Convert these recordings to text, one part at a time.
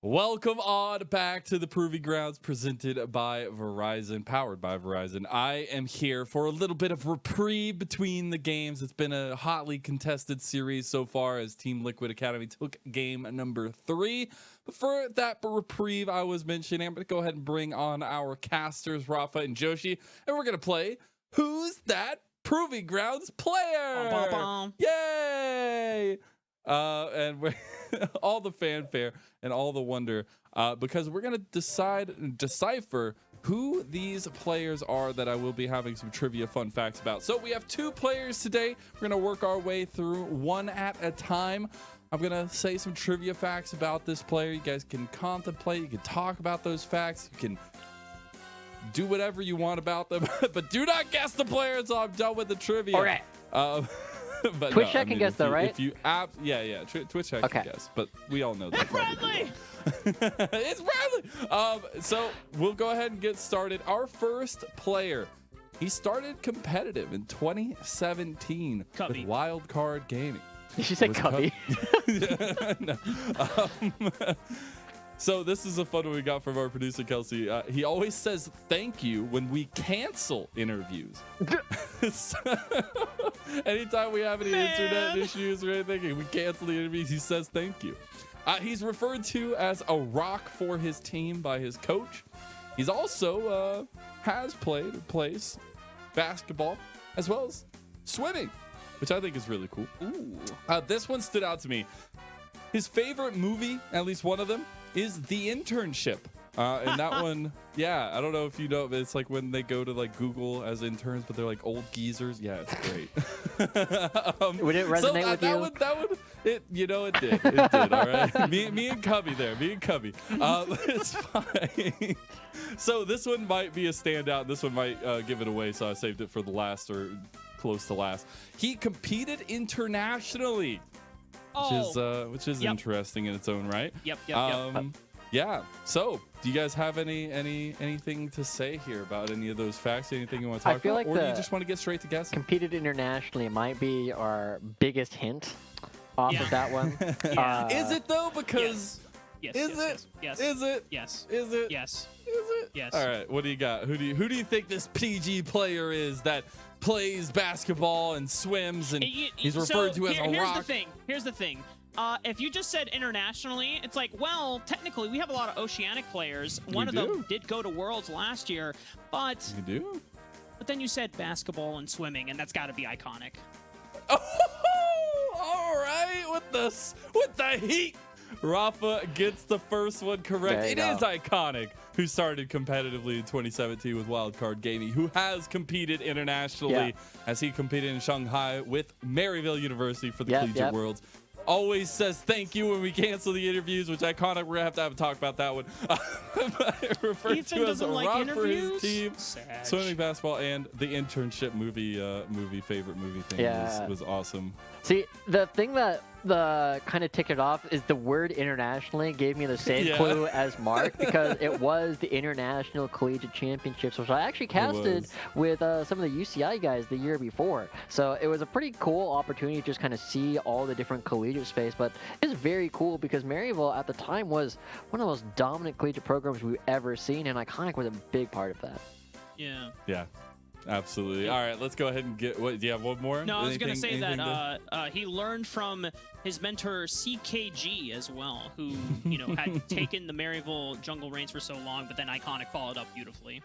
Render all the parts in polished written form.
Welcome on back to the Proving Grounds presented by Verizon, powered by Verizon. I am here for a little bit of reprieve between the games. It's been a hotly contested series so far as Team Liquid Academy took game number 3. But for that reprieve I was mentioning, I'm going to go ahead and bring on our casters, Rafa and Joshi, and we're going to play Who's That Proving Grounds Player? Bum, bum, bum. Yay! And we're all the fanfare and all the wonder because we're going to decide and decipher who these players are that I will be having some trivia fun facts about. So we have 2 players today. We're going to work our way through one at a time. I'm going to say some trivia facts about this player. You guys can contemplate. You can talk about those facts. You can do whatever you want about them, but do not guess the player until I'm done with the trivia. Okay. But Twitch no, check and guess though, right? If you Twitch check Okay. and guess, but we all know that. Bradley! It's Bradley. So we'll go ahead and get started. Our first player, he started competitive in 2017 Cubby. with Wildcard Gaming. Did you say Was Cubby? No. So this is a fun one we got from our producer, Kelsey. He always says thank you when we cancel interviews. So, anytime we have any internet issues or anything, we cancel the interviews, he says thank you. He's referred to as a rock for his team by his coach. He's also has played or plays basketball as well as swimming, which I think is really cool. Ooh. This one stood out to me. His favorite movie, at least one of them, is The Internship. And that one, yeah, I don't know if you know, but it's like when they go to like Google as interns, but they're like old geezers. Yeah, it's great. Would it resonate with you? That one, it did. It did, all right? Me and Cubby there. Me and Cubby. It's fine. So this one might be a standout. This one might give it away, so I saved it for the last or close to last. He competed internationally. Which is Yep. interesting in its own right. Yep. Yeah. So, do you guys have anything to say here about any of those facts? Anything you want to I talk feel about, like or do you the- just want to get straight to guessing? Competed internationally might be our biggest hint off Yeah. of that one. Yeah. Is it though? Because Yes. is it? Yes. Is it? Yes. Is it? Yes. Is it? Yes. All right. What do you got? Who do you think this PG player is that plays basketball and swims and he's referred to as a rock? Here's the thing. If you just said internationally, it's like, well, technically we have a lot of oceanic players. One of them did go to Worlds last year, but You do? but then you said basketball and swimming, and that's got to be iconic. Oh, all right, with the heat. Rafa gets the first one correct. There you It go. is iconic. Who started competitively in 2017 with Wildcard Gaming, who has competed internationally as he competed in Shanghai with Maryville University for the Collegiate Worlds. Always says thank you when we cancel the interviews, which iconic. We're gonna have a talk about that one. Referred Ethan to as a doesn't like rock for his interviews? team. Sad. Swimming, basketball, and the internship favorite movie thing was awesome. See, the thing that the kind of ticked it off is the word internationally gave me the same clue as Mark, because it was the International Collegiate Championships, which I actually casted with some of the UCI guys the year before. So it was a pretty cool opportunity to just kind of see all the different collegiate space. But it's very cool because Maryville at the time was one of the most dominant collegiate programs we've ever seen, and Iconic was a big part of that. Yeah. Yeah. Absolutely. All right, let's go ahead and get. What do you have? One more? No, I was going to say Anything that he learned from his mentor CKG as well, who had taken the Maryville Jungle Reigns for so long, but then Iconic followed up beautifully.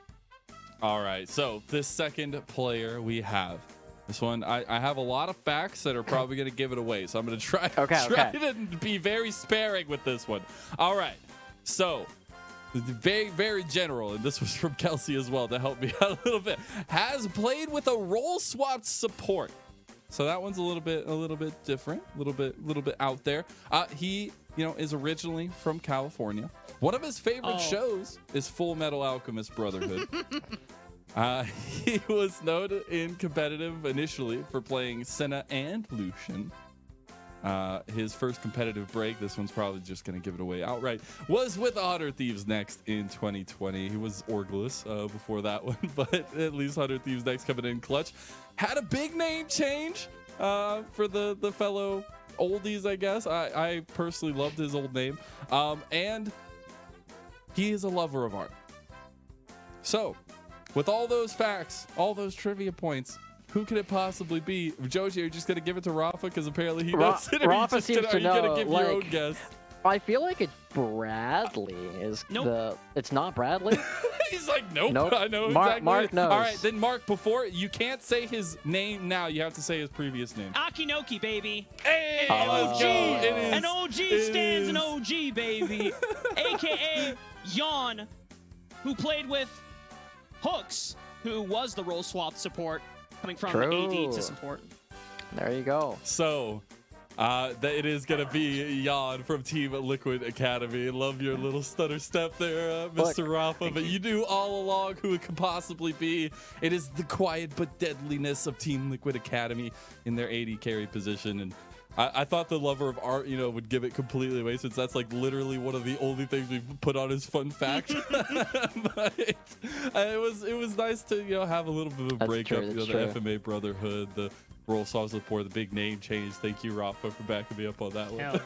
All right, so this second player we have. This one, I have a lot of facts that are probably going to give it away, so I'm going to try to be very sparing with this one. All right, so very, very general, and this was from Kelsey as well to help me out a little bit. Has played with a role swapped support, so that one's a little bit different, a little bit out there. He, is originally from California. One of his favorite shows is Full Metal Alchemist Brotherhood. He was known in competitive initially for playing Senna and Lucian. His first competitive break, this one's probably just going to give it away outright, was with Otter Thieves Next in 2020. He was Orgless before that one, but at least Otter Thieves Next coming in clutch. Had a big name change for the fellow oldies, I guess. I personally loved his old name. And he is a lover of art. So, with all those facts, all those trivia points, who could it possibly be? Joji, are you just going to give it to Rafa because apparently he knows it? Rafa seems to know. Are you going to give your own guess? I feel like it's Bradley. It's not Bradley. He's like, nope. I know exactly. Mark knows. All right, then Mark, before you can't say his name now, you have to say his previous name. Akinoki, baby. Hey, OG. An OG stands an OG, OG, baby. AKA Yawn, who played with Hooks, who was the role swap support, coming from AD to support. There you go. So, it is going to be Yawn from Team Liquid Academy. Love your little stutter step there, Mr. Rafa. But you knew all along who it could possibly be. It is the quiet but deadliness of Team Liquid Academy in their AD carry position. And I thought the lover of art, would give it completely away, since that's like literally one of the only things we've put on as fun fact. But it was nice to have a little bit of a breakup. The FMA brotherhood, the role swap support, the big name change. Thank you, Rafa, for backing me up on that one. Hell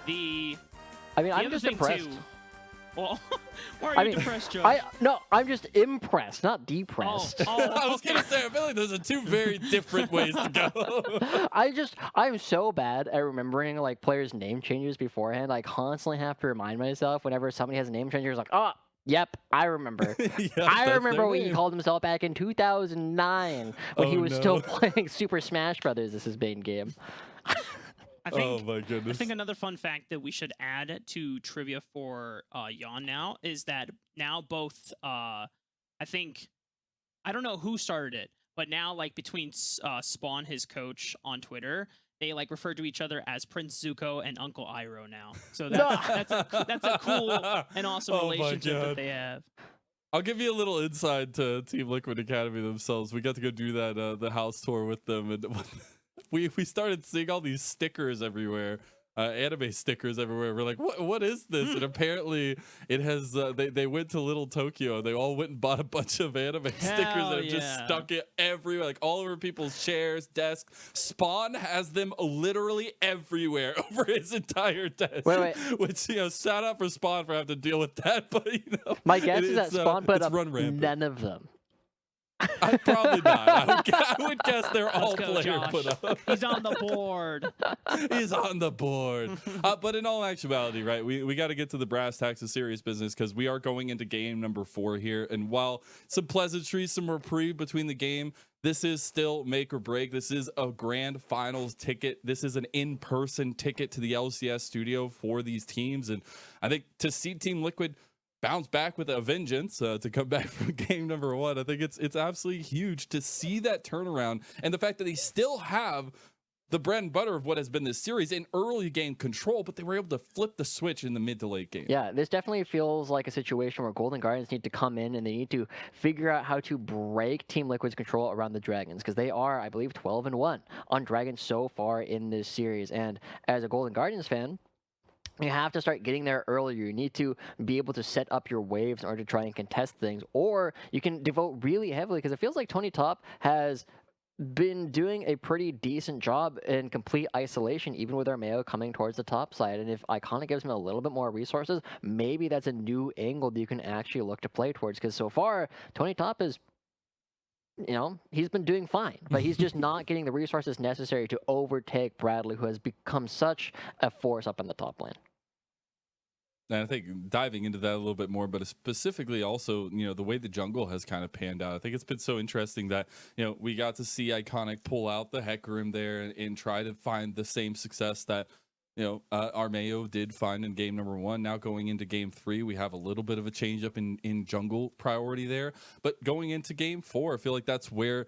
yeah. I'm just impressed. Well, why are you depressed, Joe? I'm just impressed, not depressed. I was gonna say, I feel like those are two very different ways to go. I'm so bad at remembering like players' name changes beforehand. I constantly have to remind myself whenever somebody has a name change. It's like, oh, yep, I remember. I remember when he called himself back in 2009 when he was still playing Super Smash Brothers. This is main game. Oh my goodness. I think another fun fact that we should add to trivia for Yawn now is that now both I don't know who started it, but now like between Spawn, his coach on Twitter, they like refer to each other as Prince Zuko and Uncle Iroh now. So that's a cool and awesome relationship that they have. I'll give you a little insight to Team Liquid Academy themselves. We got to go do that the house tour with them, and we started seeing all these stickers everywhere, anime stickers everywhere. We're like, what is this? And apparently it has they went to Little Tokyo. They all went and bought a bunch of anime stickers and have just stuck it everywhere, like all over people's chairs, desks. Spawn has them literally everywhere over his entire desk. Wait. Which shout out for Spawn for having to deal with that. But my guess is that Spawn put up none of them. Probably not. I would guess they're all player put up. He's on the board. He's on the board. But in all actuality, right, we got to get to the brass tacks of serious business, because we are going into game number 4 here. And while some pleasantries, some reprieve between the game, this is still make or break. This is a grand finals ticket. This is an in-person ticket to the LCS studio for these teams. And I think to see Team Liquid bounce back with a vengeance to come back from game number 1. I think it's absolutely huge to see that turnaround, and the fact that they still have the bread and butter of what has been this series in early game control, but they were able to flip the switch in the mid to late game. Yeah, this definitely feels like a situation where Golden Guardians need to come in and they need to figure out how to break Team Liquid's control around the Dragons, because they are, I believe, 12-1 on Dragons so far in this series. And as a Golden Guardians fan, you have to start getting there earlier. You need to be able to set up your waves in order to try and contest things, or you can devote really heavily, because it feels like Tony Top has been doing a pretty decent job in complete isolation, even with Armeo coming towards the top side. And if Iconic gives him a little bit more resources, maybe that's a new angle that you can actually look to play towards, because so far Tony Top is, he's been doing fine, but he's just not getting the resources necessary to overtake Bradley, who has become such a force up in the top lane. And I think diving into that a little bit more, but specifically also, the way the jungle has kind of panned out. I think it's been so interesting that, we got to see Iconic pull out the Heck Room there and try to find the same success that Armeo did find in game number 1. Now going into game 3, we have a little bit of a change up in jungle priority there. But going into game 4, I feel like that's where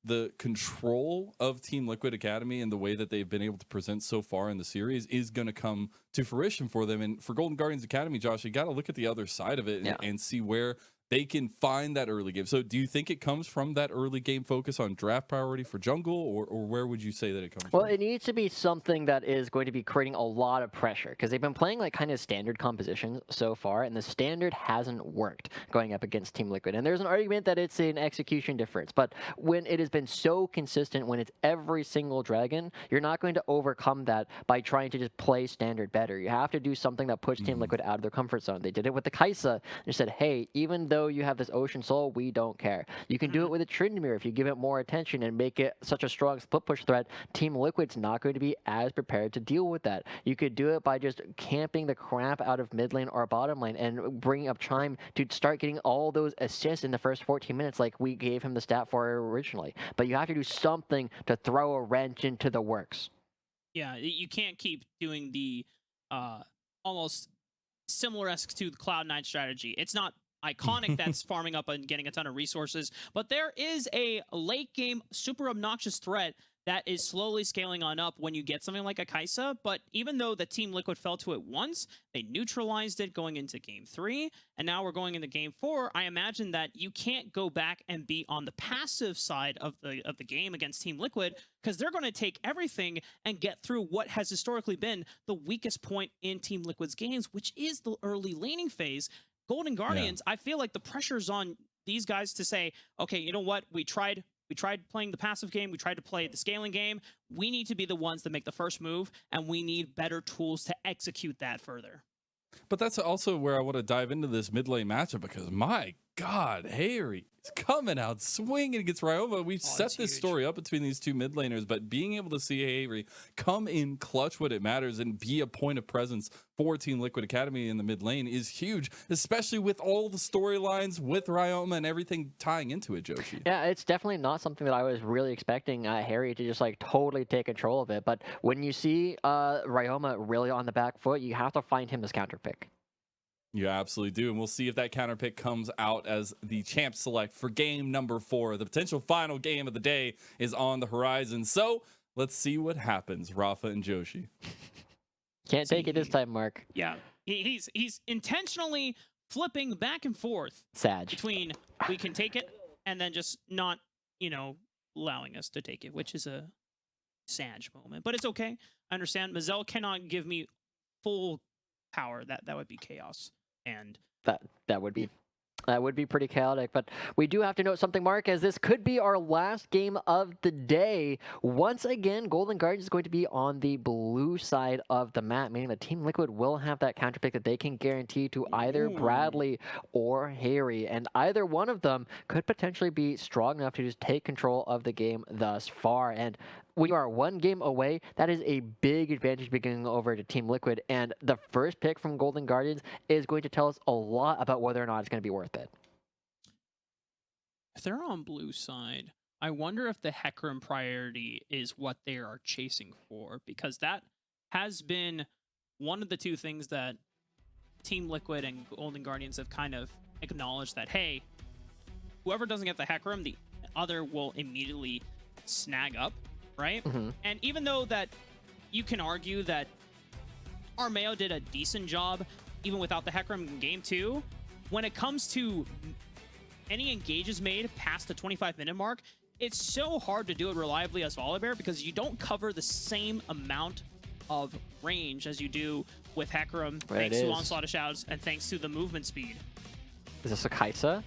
the control of Team Liquid Academy and the way that they've been able to present so far in the series is going to come to fruition for them. And for Golden Guardians Academy, Josh, you got to look at the other side of it and see where they can find that early game. So do you think it comes from that early game focus on draft priority for jungle, or where would you say that it comes Well, from? it needs to be something that is going to be creating a lot of pressure because they've been playing like kind of standard composition so far, and the standard hasn't worked going up against Team Liquid. And there's an argument that it's an execution difference, but when it has been so consistent, when it's every single dragon, you're not going to overcome that by trying to just play standard better. You have to do something that puts Team Liquid out of their comfort zone. They did it with the Kai'Sa. They said, hey, even though you have this Ocean Soul, we don't care. You can do it with a Tryndamere if you give it more attention and make it such a strong split push threat. Team Liquid's not going to be as prepared to deal with that. You could do it by just camping the crap out of mid lane or bottom lane and bringing up Chime to start getting all those assists in the first 14 minutes like we gave him the stat for originally. But you have to do something to throw a wrench into the works. Yeah, you can't keep doing the almost similar-esque to the Cloud9 strategy. It's not Iconic that's farming up and getting a ton of resources, but there is a late game super obnoxious threat that is slowly scaling on up when you get something like a Kai'Sa. But even though the Team Liquid fell to it once, they neutralized it going into Game 3, and now we're going into Game 4. I imagine that you can't go back and be on the passive side of the game against Team Liquid, because they're going to take everything and get through what has historically been the weakest point in Team Liquid's games, which is the early laning phase. Golden Guardians, I feel like the pressure's on these guys to say, okay, you know what? We tried playing the passive game. We tried to play the scaling game. We need to be the ones that make the first move, and we need better tools to execute that further. But that's also where I want to dive into this mid lane matchup, because my God, Harry is coming out swinging against Ryoma. We've set this story up between these two mid laners, but being able to see Harry come in clutch when it matters and be a point of presence for Team Liquid Academy in the mid lane is huge, especially with all the storylines with Ryoma and everything tying into it, Joshi. Yeah, it's definitely not something that I was really expecting Harry to just like totally take control of it. But when you see Ryoma really on the back foot, you have to find him as counter pick. You absolutely do, and we'll see if that counter pick comes out as the champ select for game number 4. The potential final game of the day is on the horizon, so let's see what happens, Rafa and Joshi. Can't take it this time, Mark. Yeah, he's intentionally flipping back and forth between we can take it and then just not, allowing us to take it, which is a Sag moment, but it's okay. I understand. Mazel cannot give me full power. That would be chaos. And that would be pretty chaotic. But we do have to note something, Mark, as this could be our last game of the day. Once again, Golden Guardians is going to be on the blue side of the map, meaning that Team Liquid will have that counter pick that they can guarantee to either Bradley or Harry, and either one of them could potentially be strong enough to just take control of the game thus far. And we are one game away. That is a big advantage beginning over to Team Liquid, and the first pick from Golden Guardians is going to tell us a lot about whether or not it's going to be worth it. If they're on blue side, I wonder if the Hecarim priority is what they are chasing for, because that has been one of the two things that Team Liquid and Golden Guardians have kind of acknowledged, that, hey, whoever doesn't get the Hecarim, the other will immediately snag up. Right? And even though that you can argue that Armeo did a decent job even without the Hecarim in Game 2, when it comes to any engages made past the 25-minute mark, it's so hard to do it reliably as Volibear, because you don't cover the same amount of range as you do with Hecarim, thanks to Onslaught of Shadows and thanks to the movement speed. Is this a Kai'Sa?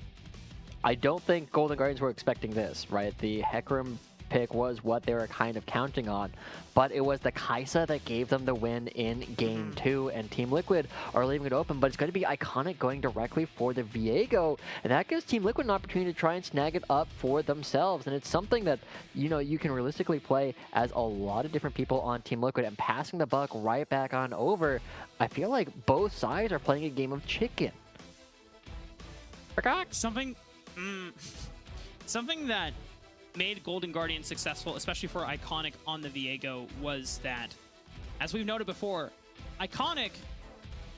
I don't think Golden Guardians were expecting this, right? The Hecarim pick was what they were kind of counting on, but it was the Kai'Sa that gave them the win in Game 2, and Team Liquid are leaving it open, but it's going to be Iconic going directly for the Viego, and that gives Team Liquid an opportunity to try and snag it up for themselves, and it's something that, you can realistically play as a lot of different people on Team Liquid, and passing the buck right back on over. I feel like both sides are playing a game of chicken. Something that made Golden Guardian successful, especially for Iconic on the Viego, was that, as we've noted before, Iconic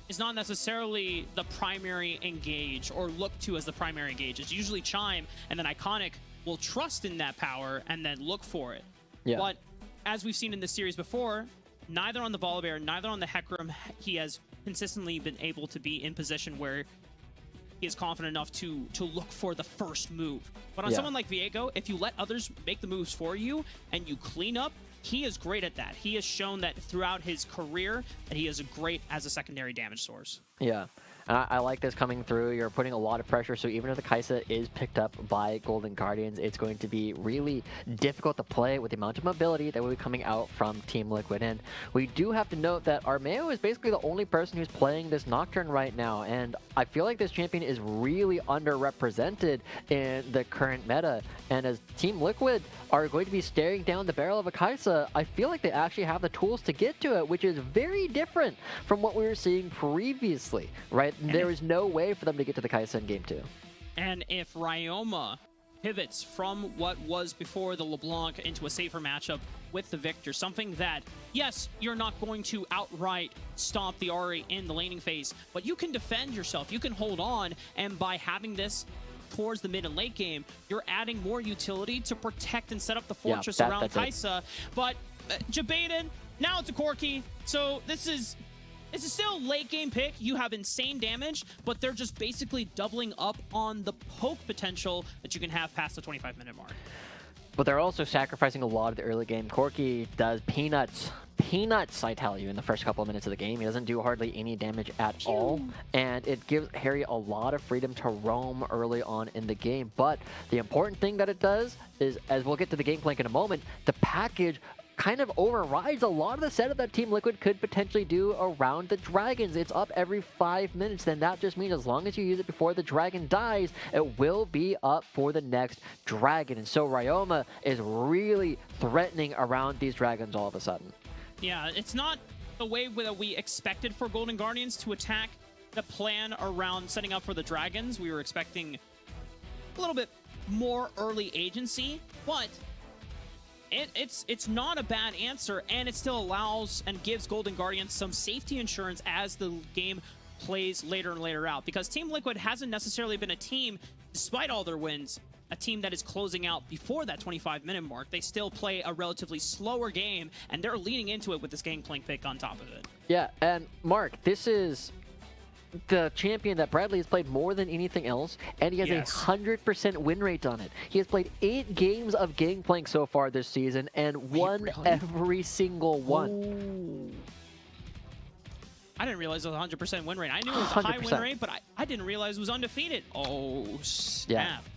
is not necessarily the primary engage or looked to as the primary engage. It's usually Chime, and then Iconic will trust in that power and then look for it. Yeah. But as we've seen in this series before, neither on the Volibear, neither on the Hecarim, he has consistently been able to be in position where he is confident enough to look for the first move. But on someone like Viego, if you let others make the moves for you and you clean up, he is great at that. He has shown that throughout his career that he is great as a secondary damage source. Yeah. I like this coming through. You're putting a lot of pressure, so even if the Kai'Sa is picked up by Golden Guardians, it's going to be really difficult to play with the amount of mobility that will be coming out from Team Liquid. And we do have to note that Armeo is basically the only person who's playing this Nocturne right now, and I feel like this champion is really underrepresented in the current meta. And as Team Liquid are going to be staring down the barrel of a Kai'Sa, I feel like they actually have the tools to get to it, which is very different from what we were seeing previously, right? There is no way for them to get to the Kai'Sa in Game 2. And if Ryoma pivots from what was before the LeBlanc into a safer matchup with the Victor, something that, yes, you're not going to outright stomp the Ahri in the laning phase, but you can defend yourself, you can hold on, and by having this towards the mid and late game, you're adding more utility to protect and set up the fortress around Kai'Sa. But Jabaden, now it's a Corki, so this is still late game pick. You have insane damage, but they're just basically doubling up on the poke potential that you can have past the 25-minute mark. But they're also sacrificing a lot of the early game. Corki does peanuts, I tell you, in the first couple of minutes of the game. He doesn't do hardly any damage at all, and it gives Harry a lot of freedom to roam early on in the game. But the important thing that it does is, as we'll get to the game plank in a moment, the package kind of overrides a lot of the setup that Team Liquid could potentially do around the dragons. It's up every 5 minutes, then that just means as long as you use it before the dragon dies, it will be up for the next dragon. And so Ryoma is really threatening around these dragons all of a sudden. Yeah, it's not the way that we expected for Golden Guardians to attack the plan around setting up for the dragons. We were expecting a little bit more early agency, but it's not a bad answer, and it still allows and gives Golden Guardians some safety insurance as the game plays later and later out, because Team Liquid hasn't necessarily been a team, despite all their wins, a team that is closing out before that 25-minute mark. They still play a relatively slower game, and they're leaning into it with this Gangplank pick on top of it. Yeah, and Mark, this is the champion that Bradley has played more than anything else, and he has a 100% win rate on it. He has played 8 games of Gangplank so far this season and won every single one. Ooh. I didn't realize it was a 100% win rate. I knew it was a high win rate, but I didn't realize it was undefeated. Oh, snap. Yeah.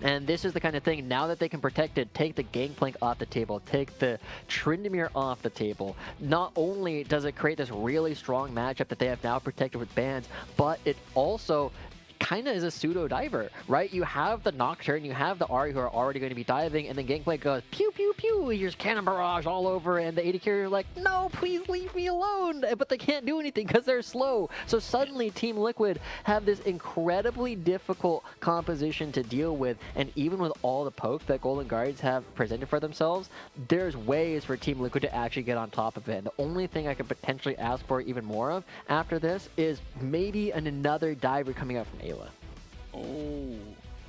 And this is the kind of thing, now that they can protect it, take the Gangplank off the table, take the Tryndamere off the table. Not only does it create this really strong matchup that they have now protected with bans, but it also kind of is a pseudo diver, right? You have the Nocturne, you have the Ahri who are already going to be diving, and then Gangplank goes pew pew pew, here's cannon barrage all over, and the AD carrier are like, no, please leave me alone, but they can't do anything because they're slow. So suddenly Team Liquid have this incredibly difficult composition to deal with, and even with all the poke that Golden Guardians have presented for themselves, there's ways for Team Liquid to actually get on top of it. And the only thing I could potentially ask for even more of after this is maybe another diver coming out from Ayla. Oh,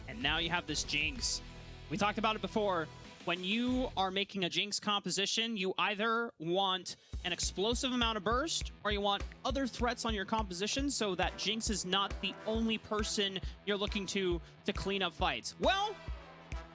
and now you have this Jinx. We talked about it before. When you are making a Jinx composition, you either want an explosive amount of burst, or you want other threats on your composition so that Jinx is not the only person you're looking to clean up fights. Well,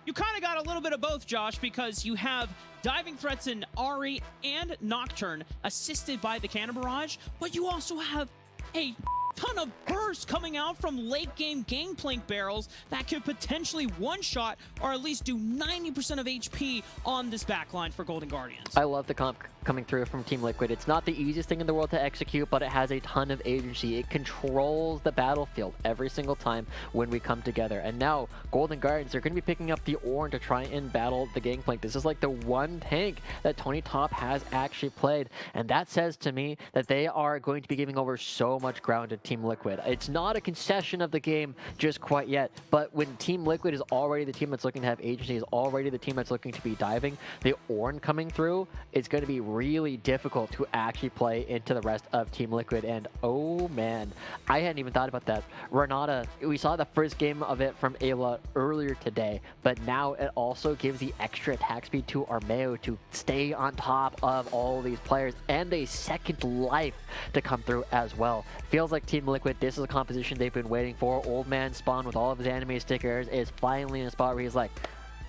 you kind of got a little bit of both, Josh, because you have diving threats in Ahri and Nocturne assisted by the Cannon Barrage, but you also have a ton of burst coming out from late game Gangplank barrels that could potentially one-shot or at least do 90% of HP on this backline for Golden Guardians. I love the comp coming through from Team Liquid. It's not the easiest thing in the world to execute, but it has a ton of agency. It controls the battlefield every single time when we come together. And now Golden Guardians are going to be picking up the Ornn to try and battle the Gangplank. This is like the one tank that Tony Top has actually played, and that says to me that they are going to be giving over so much ground to Team Liquid. It's not a concession of the game just quite yet, but when Team Liquid is already the team that's looking to have agency, is already the team that's looking to be diving, the Ornn coming through is going to be really difficult to actually play into the rest of Team Liquid. And oh man, I hadn't even thought about that. Renata, we saw the first game of it from Ayla earlier today, but now it also gives the extra attack speed to Armeo to stay on top of all these players and a second life to come through as well. Feels like Team Liquid, this is a composition they've been waiting for. Old Man Spawn with all of his anime stickers is finally in a spot where he's like,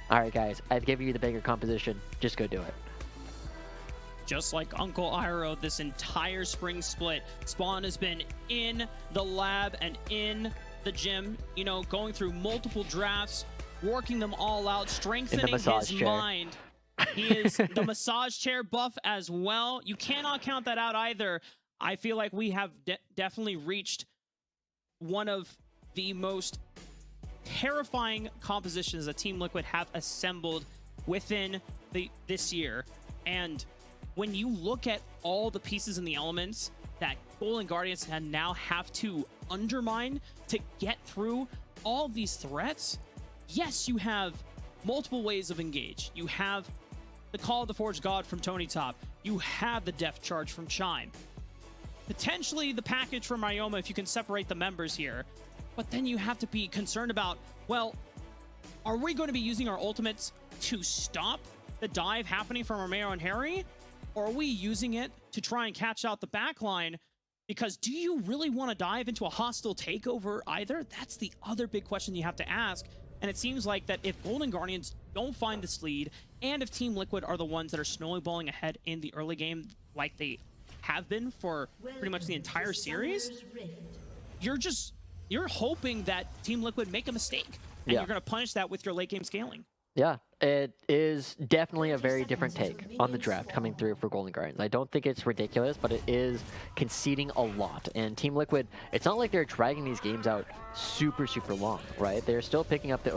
all right guys, I've given you the bigger composition, just go do it. Just like Uncle Iroh, this entire spring split, Spawn has been in the lab and in the gym, you know, going through multiple drafts, working them all out, strengthening his mind. He is the massage chair buff as well. You cannot count that out either. I feel like we have definitely reached one of the most terrifying compositions that Team Liquid have assembled within this year. And when you look at all the pieces and the elements that Golden Guardians now have to undermine to get through all of these threats, yes, you have multiple ways of engage. You have the Call of the Forged God from Tony Top. You have the Death Charge from Chime. Potentially the package from Ryoma if you can separate the members here. But then you have to be concerned about, well, are we going to be using our ultimates to stop the dive happening from Romeo and Harry? Or are we using it to try and catch out the backline? Because do you really want to dive into a hostile takeover either? That's the other big question you have to ask. And it seems like that if Golden Guardians don't find this lead, and if Team Liquid are the ones that are snowballing ahead in the early game like they have been for pretty much the entire series, you're hoping that Team Liquid make a mistake. And you're going to punish that with your late game scaling. Yeah, it is definitely a very different take on the draft coming through for Golden Guardians. I don't think it's ridiculous, but it is conceding a lot. And Team Liquid, it's not like they're dragging these games out super, super long, right? They're still picking up they've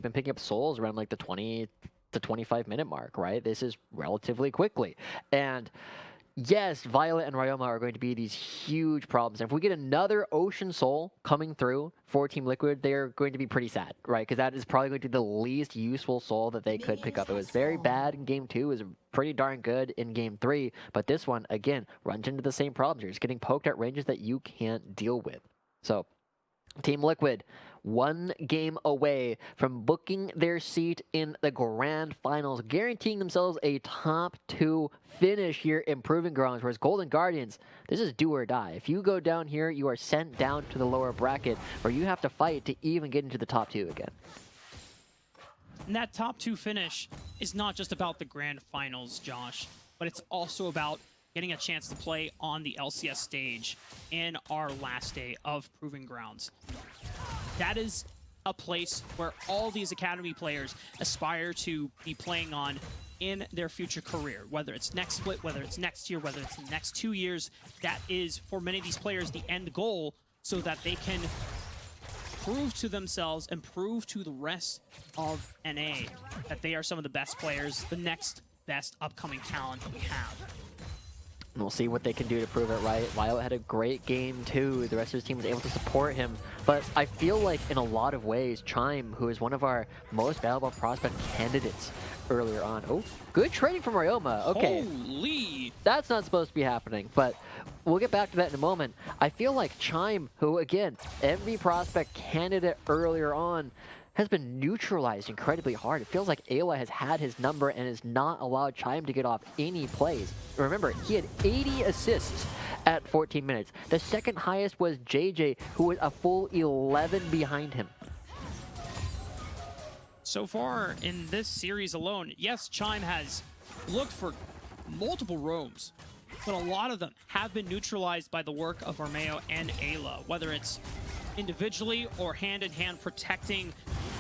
been picking up souls around like the 20 to 25 minute mark, right? This is relatively quickly. And yes, Violet and Ryoma are going to be these huge problems. And if we get another Ocean Soul coming through for Team Liquid, they're going to be pretty sad, right? Because that is probably going to be the least useful soul that they could pick up. It was very bad in Game 2. It was pretty darn good in Game 3. But this one, again, runs into the same problems. You're just getting poked at ranges that you can't deal with. So, Team Liquid, one game away from booking their seat in the Grand Finals, guaranteeing themselves a top 2 finish here in Proving Grounds, whereas Golden Guardians, this is do or die. If you go down here, you are sent down to the lower bracket, where you have to fight to even get into the top 2 again. And that top 2 finish is not just about the Grand Finals, Josh, but it's also about getting a chance to play on the LCS stage in our last day of Proving Grounds. That is a place where all these Academy players aspire to be playing on in their future career, whether it's next split, whether it's next year, whether it's the next 2 years. That is, for many of these players, the end goal, so that they can prove to themselves and prove to the rest of NA that they are some of the best players, the next best upcoming talent we have. And we'll see what they can do to prove it right. Violet had a great game too. The rest of his team was able to support him. But I feel like in a lot of ways, Chime, who is one of our most valuable prospect candidates earlier on. Oh, good trading from Ryoma. Okay. Holy! That's not supposed to be happening, but we'll get back to that in a moment. I feel like Chime, who again, every prospect candidate earlier on, has been neutralized incredibly hard. It feels like Ayla has had his number and has not allowed Chime to get off any plays. Remember, he had 80 assists at 14 minutes. The second highest was JJ, who was a full 11 behind him. So far in this series alone, yes, Chime has looked for multiple roams, but a lot of them have been neutralized by the work of Romeo and Ayla, whether it's individually or hand-in-hand protecting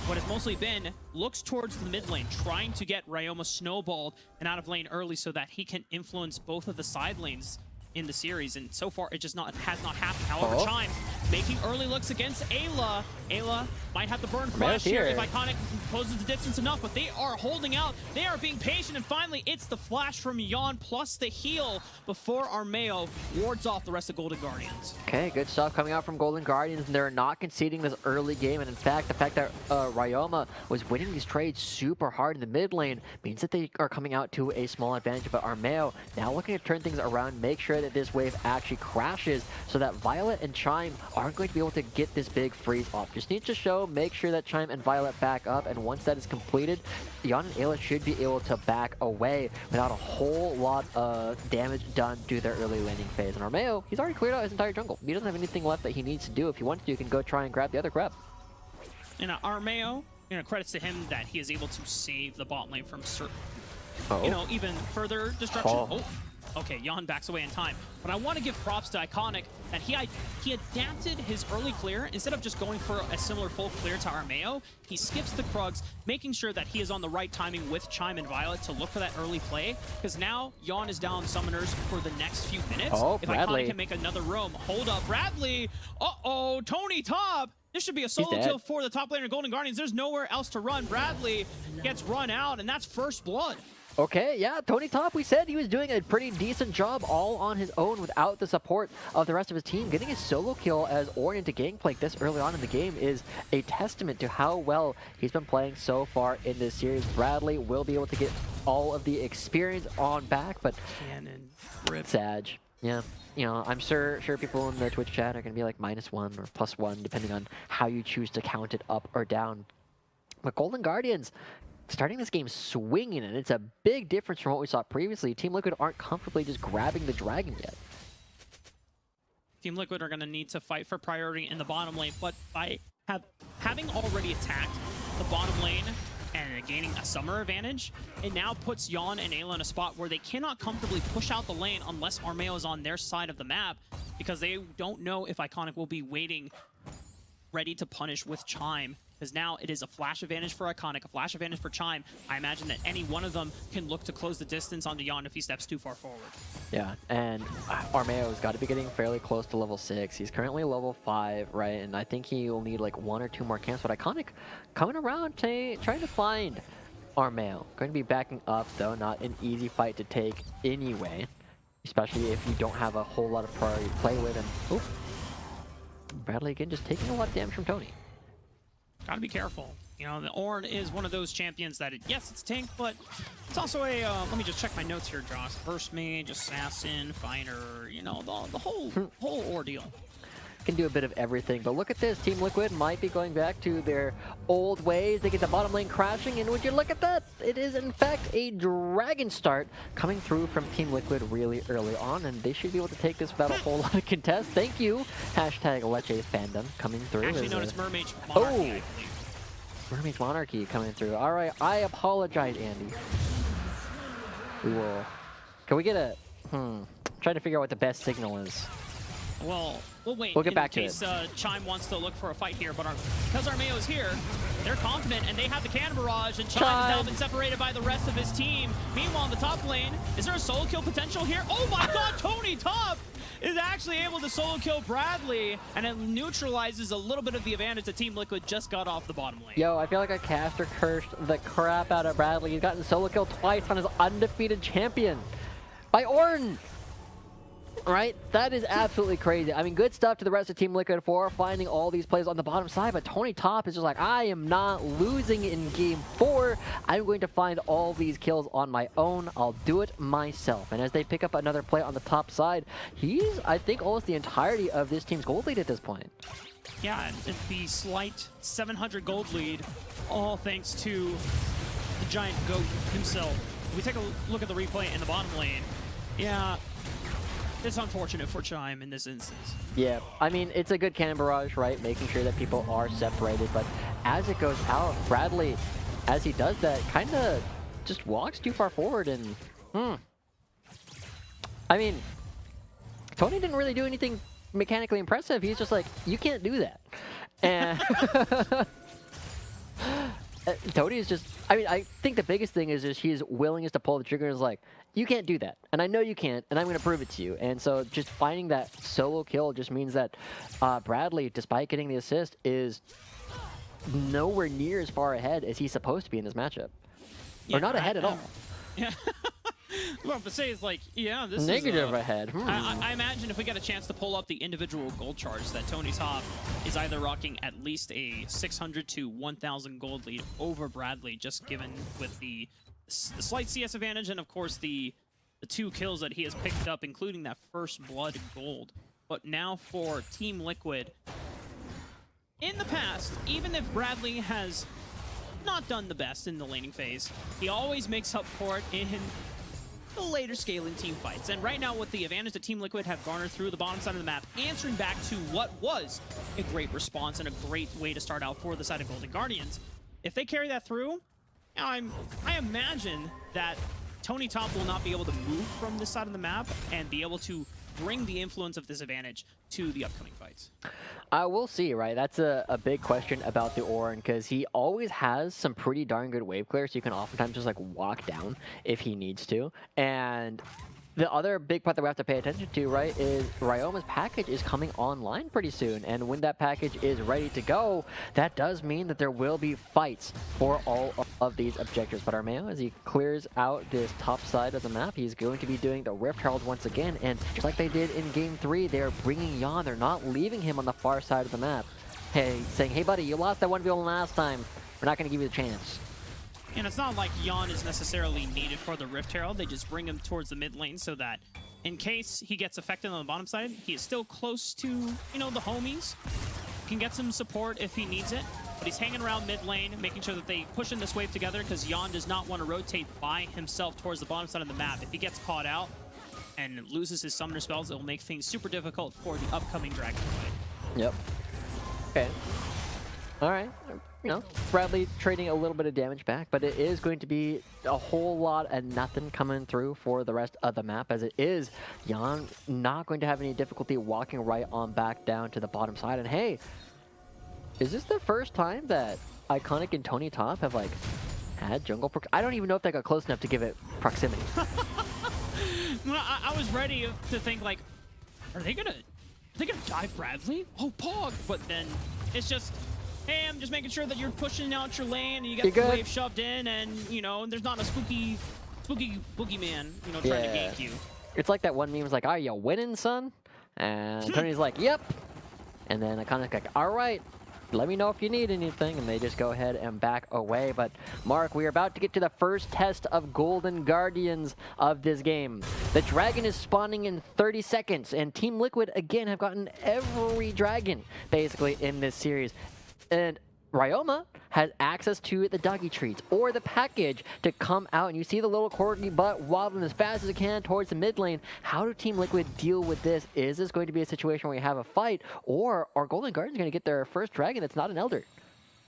what has mostly been looks towards the mid lane, trying to get Ryoma snowballed and out of lane early so that he can influence both of the side lanes. in the series, and so far it just has not happened. However, Chime making early looks against Ayla. Ayla might have to burn flash here if Iconic closes the distance enough, but they are holding out. They are being patient, and finally it's the flash from Yawn plus the heal before Armeo wards off the rest of Golden Guardians. Okay, good stuff coming out from Golden Guardians, and they're not conceding this early game, and in fact, the fact that Ryoma was winning these trades super hard in the mid lane means that they are coming out to a small advantage, but Armeo now looking to turn things around, make sure that this wave actually crashes so that Violet and Chime aren't going to be able to get this big freeze off. Just need to make sure that Chime and Violet back up, and once that is completed, Yawn and Ayla should be able to back away without a whole lot of damage done to their early laning phase. And Armeo, he's already cleared out his entire jungle. He doesn't have anything left that he needs to do. If he wants to, he can go try and grab the other crab. And Armeo, credits to him that he is able to save the bot lane from even further destruction. Okay, Yawn backs away in time. But I want to give props to Iconic that he adapted his early clear. Instead of just going for a similar full clear to Armeo, he skips the Krugs, making sure that he is on the right timing with Chime and Violet to look for that early play. Because now Yawn is down summoners for the next few minutes. If Iconic can make another roam, hold up, Bradley. Tony Top. This should be a solo kill for the top laner Golden Guardians. There's nowhere else to run. Bradley gets run out, and that's first blood. Okay, yeah, Tony Top, we said he was doing a pretty decent job all on his own without the support of the rest of his team. Getting a solo kill as Ornn into Gangplank this early on in the game is a testament to how well he's been playing so far in this series. Bradley will be able to get all of the experience on back, but Cannon, rip. Sag, yeah. You know, I'm sure people in the Twitch chat are going to be like -1 or +1, depending on how you choose to count it up or down. But Golden Guardians starting this game swinging, and it's a big difference from what we saw previously. Team Liquid aren't comfortably just grabbing the dragon yet. Team Liquid are going to need to fight for priority in the bottom lane, but by having already attacked the bottom lane and gaining a summer advantage, it now puts Yawn and Ayla in a spot where they cannot comfortably push out the lane unless Armeo is on their side of the map, because they don't know if Iconic will be waiting ready to punish with Chime. Because now it is a flash advantage for Iconic, a flash advantage for Chime. I imagine that any one of them can look to close the distance onto Yawn if he steps too far forward. Yeah, and Armeo's got to be getting fairly close to level 6. He's currently level 5, right? And I think he will need like 1 or 2 more camps. But Iconic coming around trying to find Armeo. Going to be backing up, though. Not an easy fight to take anyway. Especially if you don't have a whole lot of priority to play with. And Bradley again just taking a lot of damage from Tony. Gotta be careful. You know, the Ornn is one of those champions that, yes, it's tank, but it's also a, let me just check my notes here, Josh. First mage, assassin, fighter, you know, the whole ordeal. Can do a bit of everything, but look at this. Team Liquid might be going back to their old ways. They get the bottom lane crashing, and would you look at that? It is, in fact, a dragon start coming through from Team Liquid really early on, and they should be able to take this without a whole lot of contest. Thank you, hashtag Leche fandom coming through. Actually known as Mermaid Monarchy. Mermaid Monarchy coming through. All right, I apologize, Andy. We will. Can we get a? Trying to figure out what the best signal is. Well, we'll wait. We'll get back to it. In case Chime wants to look for a fight here, but because Armeo is here, they're confident, and they have the cannon barrage, and Chime has now been separated by the rest of his team. Meanwhile, in the top lane, is there a solo kill potential here? Oh my god, Tony Top is actually able to solo kill Bradley, and it neutralizes a little bit of the advantage that Team Liquid just got off the bottom lane. Yo, I feel like a caster cursed the crap out of Bradley. He's gotten solo kill twice on his undefeated champion by Ornn. Right? That is absolutely crazy. I mean, good stuff to the rest of Team Liquid for finding all these plays on the bottom side, but Tony Top is just like, I am not losing in Game 4. I'm going to find all these kills on my own. I'll do it myself. And as they pick up another play on the top side, he's, I think, almost the entirety of this team's gold lead at this point. Yeah, and the slight 700 gold lead, all thanks to the giant goat himself. If we take a look at the replay in the bottom lane, yeah, it's unfortunate for Chime in this instance. Yeah, I mean, it's a good cannon barrage, right? Making sure that people are separated, but as it goes out, Bradley, as he does that, kind of just walks too far forward, and I mean, Tony didn't really do anything mechanically impressive. He's just like, you can't do that. And Tony is just, I mean, I think the biggest thing is just his willingness to pull the trigger is like, you can't do that. And I know you can't, and I'm going to prove it to you. And so just finding that solo kill just means that Bradley, despite getting the assist, is nowhere near as far ahead as he's supposed to be in this matchup. Yeah, or not ahead at all. Yeah. What I'm to say is like, yeah, this negative is ahead. I imagine if we get a chance to pull up the individual gold charts, that Tony Top is either rocking at least a 600 to 1,000 gold lead over Bradley, just given with the slight CS advantage and of course the 2 kills that he has picked up, including that first blood gold. But now for Team Liquid, in the past, even if Bradley has not done the best in the laning phase, he always makes up for it in the later scaling team fights. And right now, with the advantage that Team Liquid have garnered through the bottom side of the map, answering back to what was a great response and a great way to start out for the side of Golden Guardians, if they carry that through, I imagine that Tony Top will not be able to move from this side of the map and be able to bring the influence of this advantage to the upcoming fights. We'll see, right? That's a big question about the Orin, because he always has some pretty darn good wave clear, so you can oftentimes just like walk down if he needs to. And the other big part that we have to pay attention to, right, is Ryoma's package is coming online pretty soon. And when that package is ready to go, that does mean that there will be fights for all of these objectives. But Armeo, as he clears out this top side of the map, he's going to be doing the Rift Herald once again. And just like they did in Game 3, they're bringing Yawn. They're not leaving him on the far side of the map. Hey, saying, hey, buddy, you lost that 1v1 last time. We're not going to give you the chance. And it's not like Yawn is necessarily needed for the Rift Herald. They just bring him towards the mid lane so that in case he gets affected on the bottom side, he is still close to, you know, the homies. Can get some support if he needs it. But he's hanging around mid lane, making sure that they push in this wave together, because Yawn does not want to rotate by himself towards the bottom side of the map. If he gets caught out and loses his summoner spells, it will make things super difficult for the upcoming Dragon fight. Yep. Okay. All right. You know, Bradley trading a little bit of damage back, but it is going to be a whole lot of nothing coming through for the rest of the map, as it is Yawn not going to have any difficulty walking right on back down to the bottom side. And hey, is this the first time that Iconic and Tony Top have like had jungle I don't even know if they got close enough to give it proximity. I was ready to think like, are they gonna dive Bradley? Oh, Pog! But then it's just, hey, I'm just making sure that you're pushing out your lane and you get the wave shoved in, and you know there's not a spooky boogeyman, you know, trying to gank you. It's like that one meme was like, "Are you winning, son?" And Tony's like, "Yep." And then Iconic's like, "All right, let me know if you need anything," and they just go ahead and back away. But Mark, we are about to get to the first test of Golden Guardians of this game. The dragon is spawning in 30 seconds, and Team Liquid again have gotten every dragon basically in this series. And Ryoma has access to the doggy treats or the package to come out, and you see the little corgi butt waddling as fast as it can towards the mid lane. How do Team Liquid deal with this? Is this going to be a situation where you have a fight, or are Golden Guardians going to get their first dragon that's not an Elder?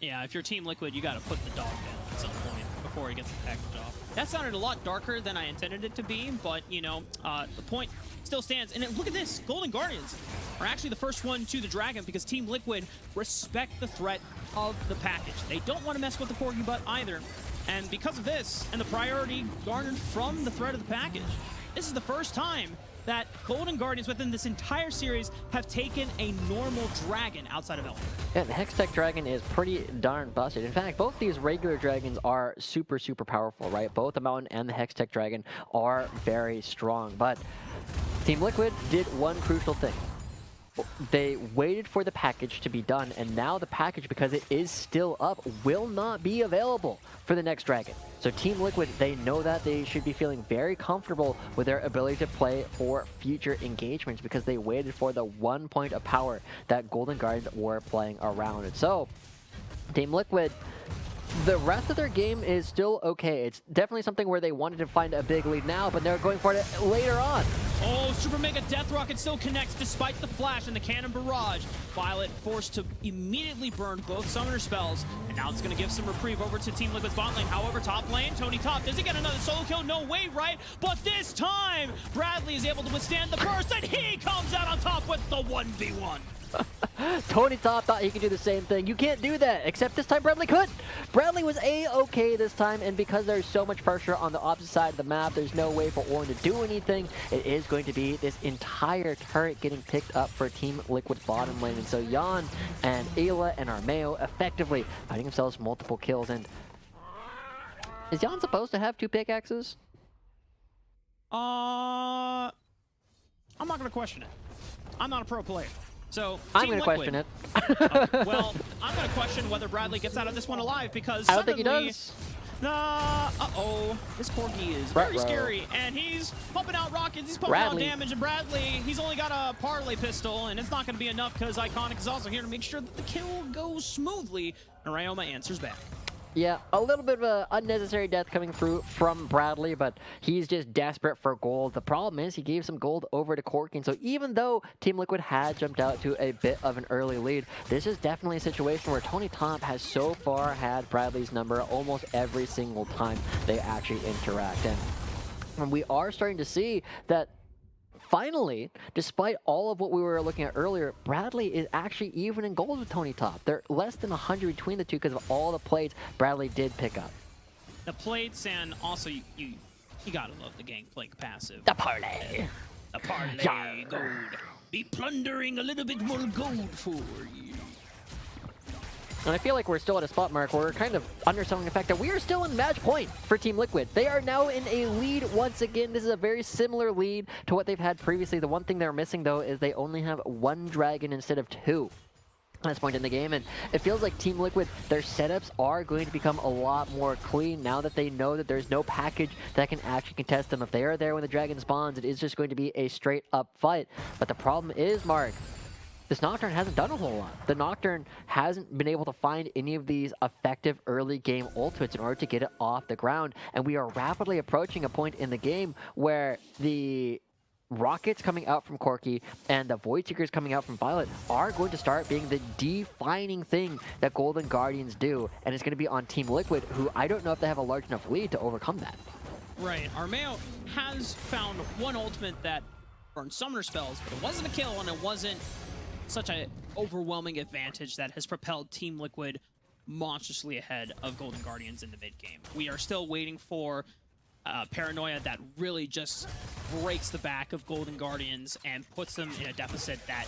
Yeah, if you're Team Liquid, you got to put the dog down at some point before he gets the package off. That sounded a lot darker than I intended it to be, but you know, the point still stands. And look at this, Golden Guardians are actually the first one to the dragon, because Team Liquid respect the threat of the package. They don't want to mess with the corgi butt either. And because of this, and the priority garnered from the threat of the package, this is the first time that Golden Guardians within this entire series have taken a normal dragon outside of Elder. Yeah, the Hextech Dragon is pretty darn busted. In fact, both these regular dragons are super, super powerful, right? Both the Mountain and the Hextech Dragon are very strong. But Team Liquid did one crucial thing. They waited for the package to be done, and now the package, because it is still up, will not be available for the next dragon. So Team Liquid, they know that they should be feeling very comfortable with their ability to play for future engagements, because they waited for the 1 point of power that Golden Guardians were playing around. And so Team Liquid, the rest of their game is still okay. It's definitely something where they wanted to find a big lead now, but they're going for it later on. Oh, Super Mega Death Rocket still connects despite the flash and the cannon barrage. Violet forced to immediately burn both summoner spells, and now it's going to give some reprieve over to Team Liquid's bot lane. However, top lane, Tony Top, does he get another solo kill? No way, right? But this time, Bradley is able to withstand the burst, and he comes out on top with the 1v1. Tony Top thought he could do the same thing. You can't do that, except this time Bradley could. Bradley was A-okay this time, and because there's so much pressure on the opposite side of the map, there's no way for Orn to do anything. It is going to be this entire turret getting picked up for Team Liquid's bottom lane. And so Yawn and Ayla and Armeo effectively finding themselves multiple kills. And is Yawn supposed to have 2 pickaxes? I'm not going to question it. I'm not a pro player. So I'm going to question it. Well, I'm going to question whether Bradley gets out of this one alive because I don't think he does. Uh-oh. This Corgi is very scary, and he's pumping out rockets, he's pumping out damage, and Bradley, he's only got a parlay pistol, and it's not going to be enough because Iconic is also here to make sure that the kill goes smoothly, and Ryoma answers back. Yeah, a little bit of an unnecessary death coming through from Bradley, but he's just desperate for gold. The problem is he gave some gold over to Corky, and so even though Team Liquid had jumped out to a bit of an early lead, this is definitely a situation where Tony Top has so far had Bradley's number almost every single time they actually interact. And we are starting to see that finally, despite all of what we were looking at earlier, Bradley is actually even in gold with Tony Top. They're less than 100 between the two because of all the plates Bradley did pick up. The plates, and also you gotta love the Gangplank passive. The parlay. The parlay gold. Be plundering a little bit more gold for you. And I feel like we're still at a spot mark where we're kind of underselling the fact that we are still in match point for Team Liquid. They are now in a lead once again. This is a very similar lead to what they've had previously. The one thing they're missing, though, is they only have 1 dragon instead of 2 at this point in the game. And it feels like Team Liquid, their setups are going to become a lot more clean now that they know that there's no package that can actually contest them. If they are there when the dragon spawns, it is just going to be a straight up fight. But the problem is, Mark, this Nocturne hasn't done a whole lot. The Nocturne hasn't been able to find any of these effective early game ultimates in order to get it off the ground. And we are rapidly approaching a point in the game where the rockets coming out from Corky and the Void Seekers coming out from Violet are going to start being the defining thing that Golden Guardians do. And it's going to be on Team Liquid, who I don't know if they have a large enough lead to overcome that. Right. Armeo has found one ultimate that burned summoner spells, but it wasn't a kill and it wasn't such an overwhelming advantage that has propelled Team Liquid monstrously ahead of Golden Guardians in the mid-game. We are still waiting for Paranoia that really just breaks the back of Golden Guardians and puts them in a deficit that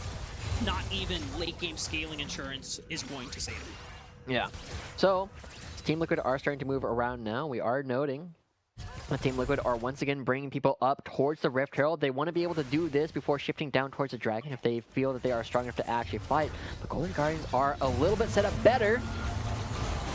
not even late-game scaling insurance is going to save them. Yeah. So, Team Liquid are starting to move around now. We are noting Team Liquid are once again bringing people up towards the Rift Herald. They want to be able to do this before shifting down towards the Dragon if they feel that they are strong enough to actually fight. The Golden Guardians are a little bit set up better.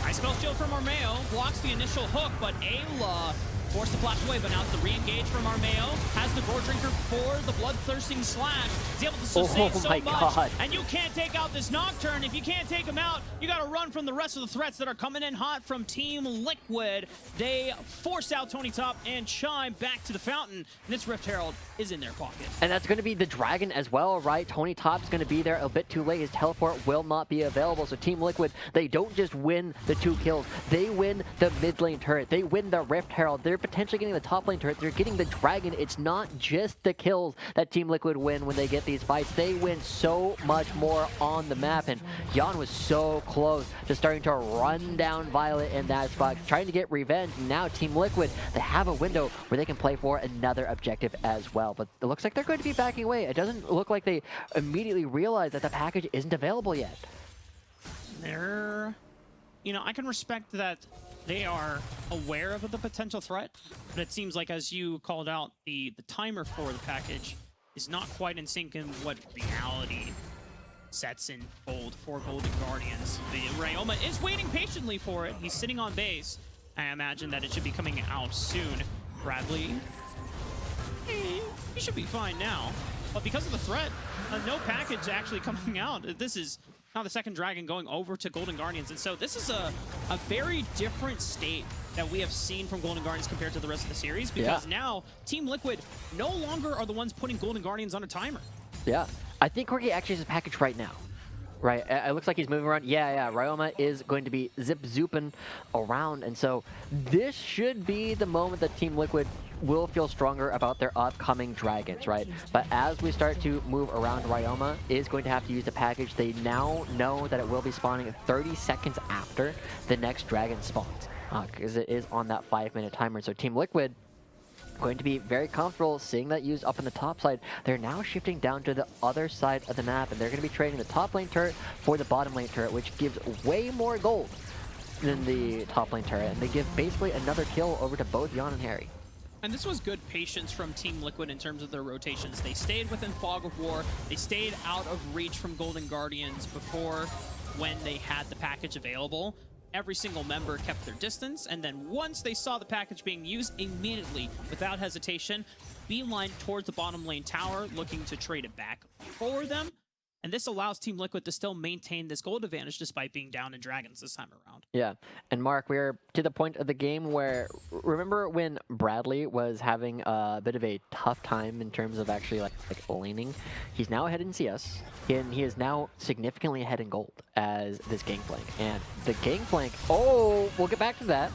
Nice spell shield from Armeo, blocks the initial hook, but Ayla forced to flash away, but now it's the re-engage from Armeo, has the Gore Drinker for the bloodthirsting slash, he's able to sustain so much, God. And you can't take out this Nocturne. If you can't take him out, you gotta run from the rest of the threats that are coming in hot from Team Liquid. They force out Tony Top and Chime back to the fountain, and this Rift Herald is in their pocket. And that's gonna be the Dragon as well, right? Tony Top's gonna be there a bit too late. His teleport will not be available, so Team Liquid, they don't just win the 2 kills, they win the mid lane turret, they win the Rift Herald, they're potentially getting the top lane turret, they're getting the Dragon. It's not just the kills that Team Liquid win when they get these fights. They win so much more on the map, and Yawn was so close to starting to run down Violet in that spot, trying to get revenge. Now Team Liquid, they have a window where they can play for another objective as well, but it looks like they're going to be backing away. It doesn't look like they immediately realize that the package isn't available yet. They're, you know, I can respect that they are aware of the potential threat, but it seems like, as you called out, the timer for the package is not quite in sync in what reality sets in fold for Golden Guardians. The Ryoma is waiting patiently for it. He's sitting on base. I imagine that it should be coming out soon. Bradley, he should be fine now, but because of the threat, no package actually coming out. This is now the second Dragon going over to Golden Guardians, and so this is a very different state that we have seen from Golden Guardians compared to the rest of the series, because now Team Liquid no longer are the ones putting Golden Guardians on a timer. Yeah, I think Corky actually has a package right now. Right, it looks like he's moving around. Yeah, Ryoma is going to be zip-zooping around, and so this should be the moment that Team Liquid will feel stronger about their upcoming dragons, right? But as we start to move around, Ryoma is going to have to use the package. They now know that it will be spawning 30 seconds after the next dragon spawns, because it is on that 5-minute timer. So Team Liquid going to be very comfortable seeing that used up on the top side. They're now shifting down to the other side of the map, and they're going to be trading the top lane turret for the bottom lane turret, which gives way more gold than the top lane turret, and they give basically another kill over to both Yawn and Harry. And this was good patience from Team Liquid in terms of their rotations. They stayed within Fog of War. They stayed out of reach from Golden Guardians before when they had the package available. Every single member kept their distance, and then once they saw the package being used, immediately, without hesitation, beeline towards the bottom lane tower, looking to trade it back for them. And this allows Team Liquid to still maintain this gold advantage despite being down in dragons this time around. Yeah, and Mark, we're to the point of the game where, remember when Bradley was having a bit of a tough time in terms of actually like laning? He's now ahead in CS, and he is now significantly ahead in gold as this Gangplank. And the Gangplank, oh, we'll get back to that.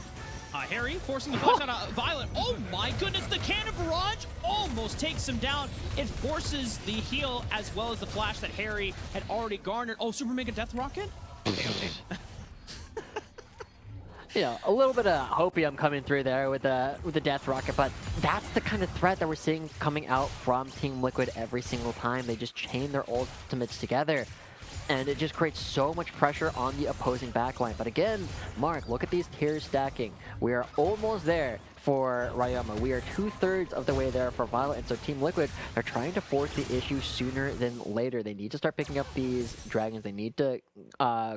Harry forcing the flash out of Violet. Oh my goodness, the cannon barrage almost takes him down. It forces the heal as well as the flash that Harry had already garnered. Oh, Super Mega Death Rocket? Yeah, a little bit of hopium coming through there with the Death Rocket, but that's the kind of threat that we're seeing coming out from Team Liquid every single time. They just chain their ultimates together, and it just creates so much pressure on the opposing backline. But again, Mark, look at these tiers stacking. We are almost there for Ryoma. We are 2/3 of the way there for Violet, and so Team Liquid are trying to force the issue sooner than later. They need to start picking up these dragons. They need to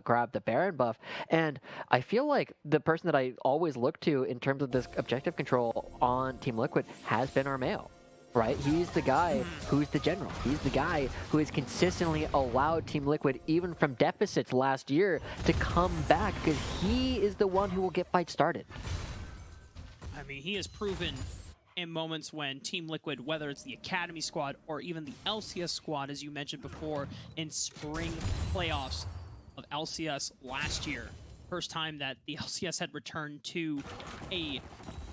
grab the Baron buff, and I feel like the person that I always look to in terms of this objective control on Team Liquid has been Armeo. Right? He's the guy who's the general. He's the guy who has consistently allowed Team Liquid, even from deficits last year, to come back, because he is the one who will get fights started. I mean, he has proven in moments when Team Liquid, whether it's the Academy squad or even the LCS squad, as you mentioned before, in spring playoffs of LCS last year, first time that the LCS had returned to a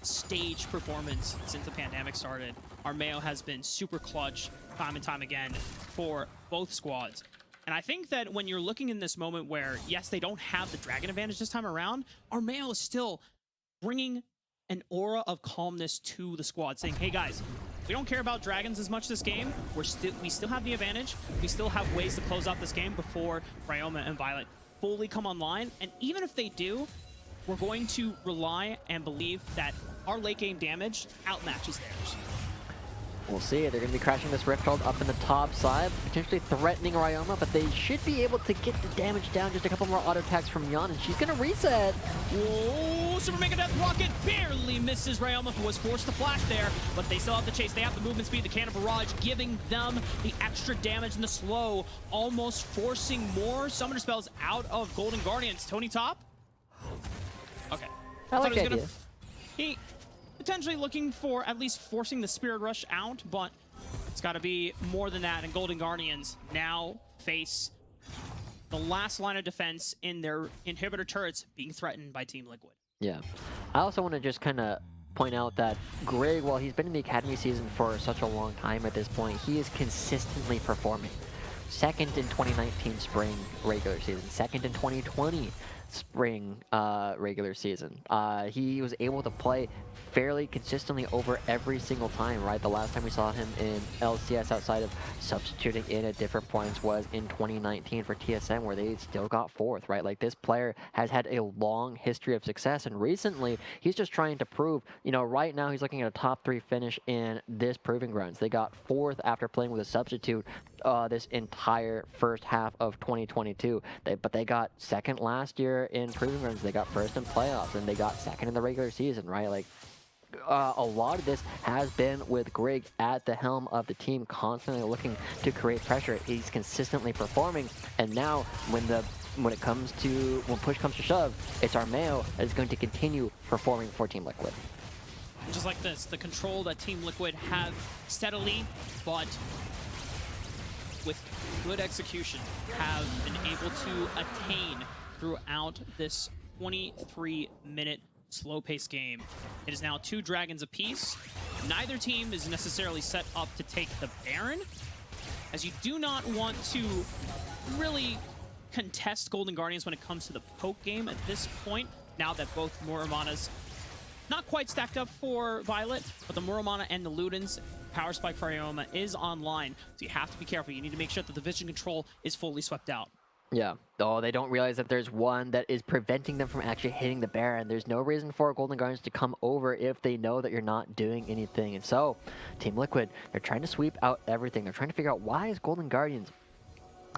stage performance since the pandemic started. Armeo has been super clutch time and time again for both squads. And I think that when you're looking in this moment where, yes, they don't have the dragon advantage this time around, Armeo is still bringing an aura of calmness to the squad, saying, hey guys, we don't care about dragons as much this game. We still have the advantage. We still have ways to close out this game before Ryoma and Violet fully come online. And even if they do, we're going to rely and believe that our late game damage outmatches theirs. We'll see. They're going to be crashing this Rift Hold up in the top side, potentially threatening Ryoma, but they should be able to get the damage down. Just a couple more auto attacks from Yawn, and she's going to reset. Whoa, Super Mega Death Rocket barely misses Ryoma, who was forced to flash there, but they still have the chase. They have the movement speed, the cannon barrage, giving them the extra damage and the slow, almost forcing more summoner spells out of Golden Guardians. Tony top? Okay. I like that idea. He potentially looking for at least forcing the Spirit Rush out, but it's got to be more than that. And Golden Guardians now face the last line of defense in their inhibitor turrets being threatened by Team Liquid. Yeah. I also want to just kind of point out that Greg, while he's been in the Academy season for such a long time at this point, he is consistently performing. Second in 2019 spring regular season, second in 2020 spring regular season. He was able to play fairly consistently over every single time, right? The last time we saw him in LCS outside of substituting in at different points was in 2019 for TSM, where they still got fourth, right? Like, this player has had a long history of success, and recently he's just trying to prove, you know, right now he's looking at a top 3 finish in this Proving Grounds. They got fourth after playing with a substitute this entire first half of 2022. But they got second last year in Proving Grounds. They got first in playoffs, and they got second in the regular season, right? Like, a lot of this has been with Greg at the helm of the team, constantly looking to create pressure. He's consistently performing, and now when push comes to shove, it's Armeo that is going to continue performing for Team Liquid. Just like this, the control that Team Liquid have steadily, but with good execution, have been able to attain throughout this 23-minute slow-paced game. It is now 2 dragons apiece. neither team is necessarily set up to take the Baron, as you do not want to really contest Golden Guardians when it comes to the poke game at this point, now that both Muramanas not quite stacked up for Violet, but the Muramana and the Ludens Power Spike for Ryoma is online, so you have to be careful. You need to make sure that the vision control is fully swept out. Yeah. Oh, they don't realize that there's one that is preventing them from actually hitting the Baron. There's no reason for Golden Guardians to come over if they know that you're not doing anything. And so, Team Liquid, they're trying to sweep out everything. They're trying to figure out why is Golden Guardians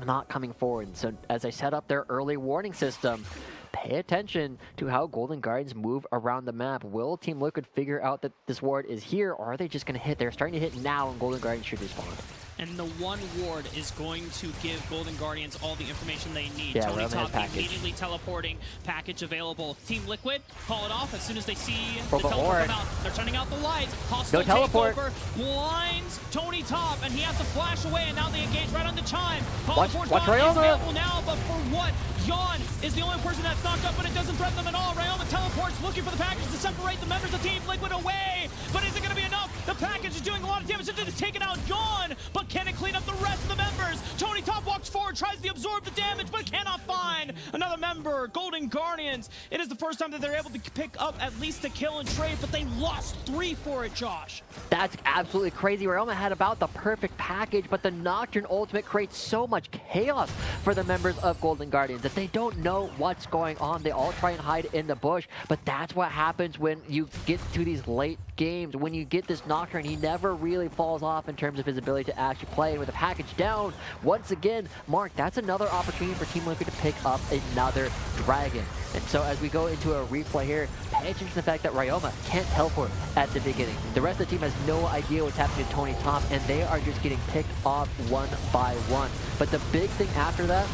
not coming forward. And so, as I set up their early warning system, pay attention to how Golden Guardians move around the map. Will Team Liquid figure out that this ward is here, or are they just going to hit? They're starting to hit now, and Golden Guardians should respawn. And the one ward is going to give Golden Guardians all the information they need. Yeah, Tony Top immediately teleporting, package available. Team Liquid, call it off as soon as they see the teleport come out. They're turning out the lights. Hostile takeover, blinds Tony Top, and he has to flash away, and now they engage right on the chime. Watch Ryoma. Is available now, but for what? Yawn is the only person that's knocked up, but it doesn't threaten them at all. Ryoma teleports, looking for the package to separate the members of Team Liquid away, but is it going to be enough? The package is doing a lot of damage. It's taking out Yawn, but can it clean up the rest of the members? Tony Top walks forward, tries to absorb the damage, but cannot find another member. Golden Guardians, it is the first time that they're able to pick up at least a kill and trade, but they lost 3 for it, Josh. That's absolutely crazy. Ryoma had about the perfect package, but the Nocturne ultimate creates so much chaos for the members of Golden Guardians that they don't know what's going on. They all try and hide in the bush, but that's what happens when you get to these late games. When you get this Nocturne, he never really falls off in terms of his ability to actually play. With a package down, once again, Mark, that's another opportunity for Team Liquid to pick up another dragon. And so as we go into a replay here, pay attention to the fact that Ryoma can't teleport at the beginning. The rest of the team has no idea what's happening to Tony Top, and they are just getting picked off one by one. But the big thing after that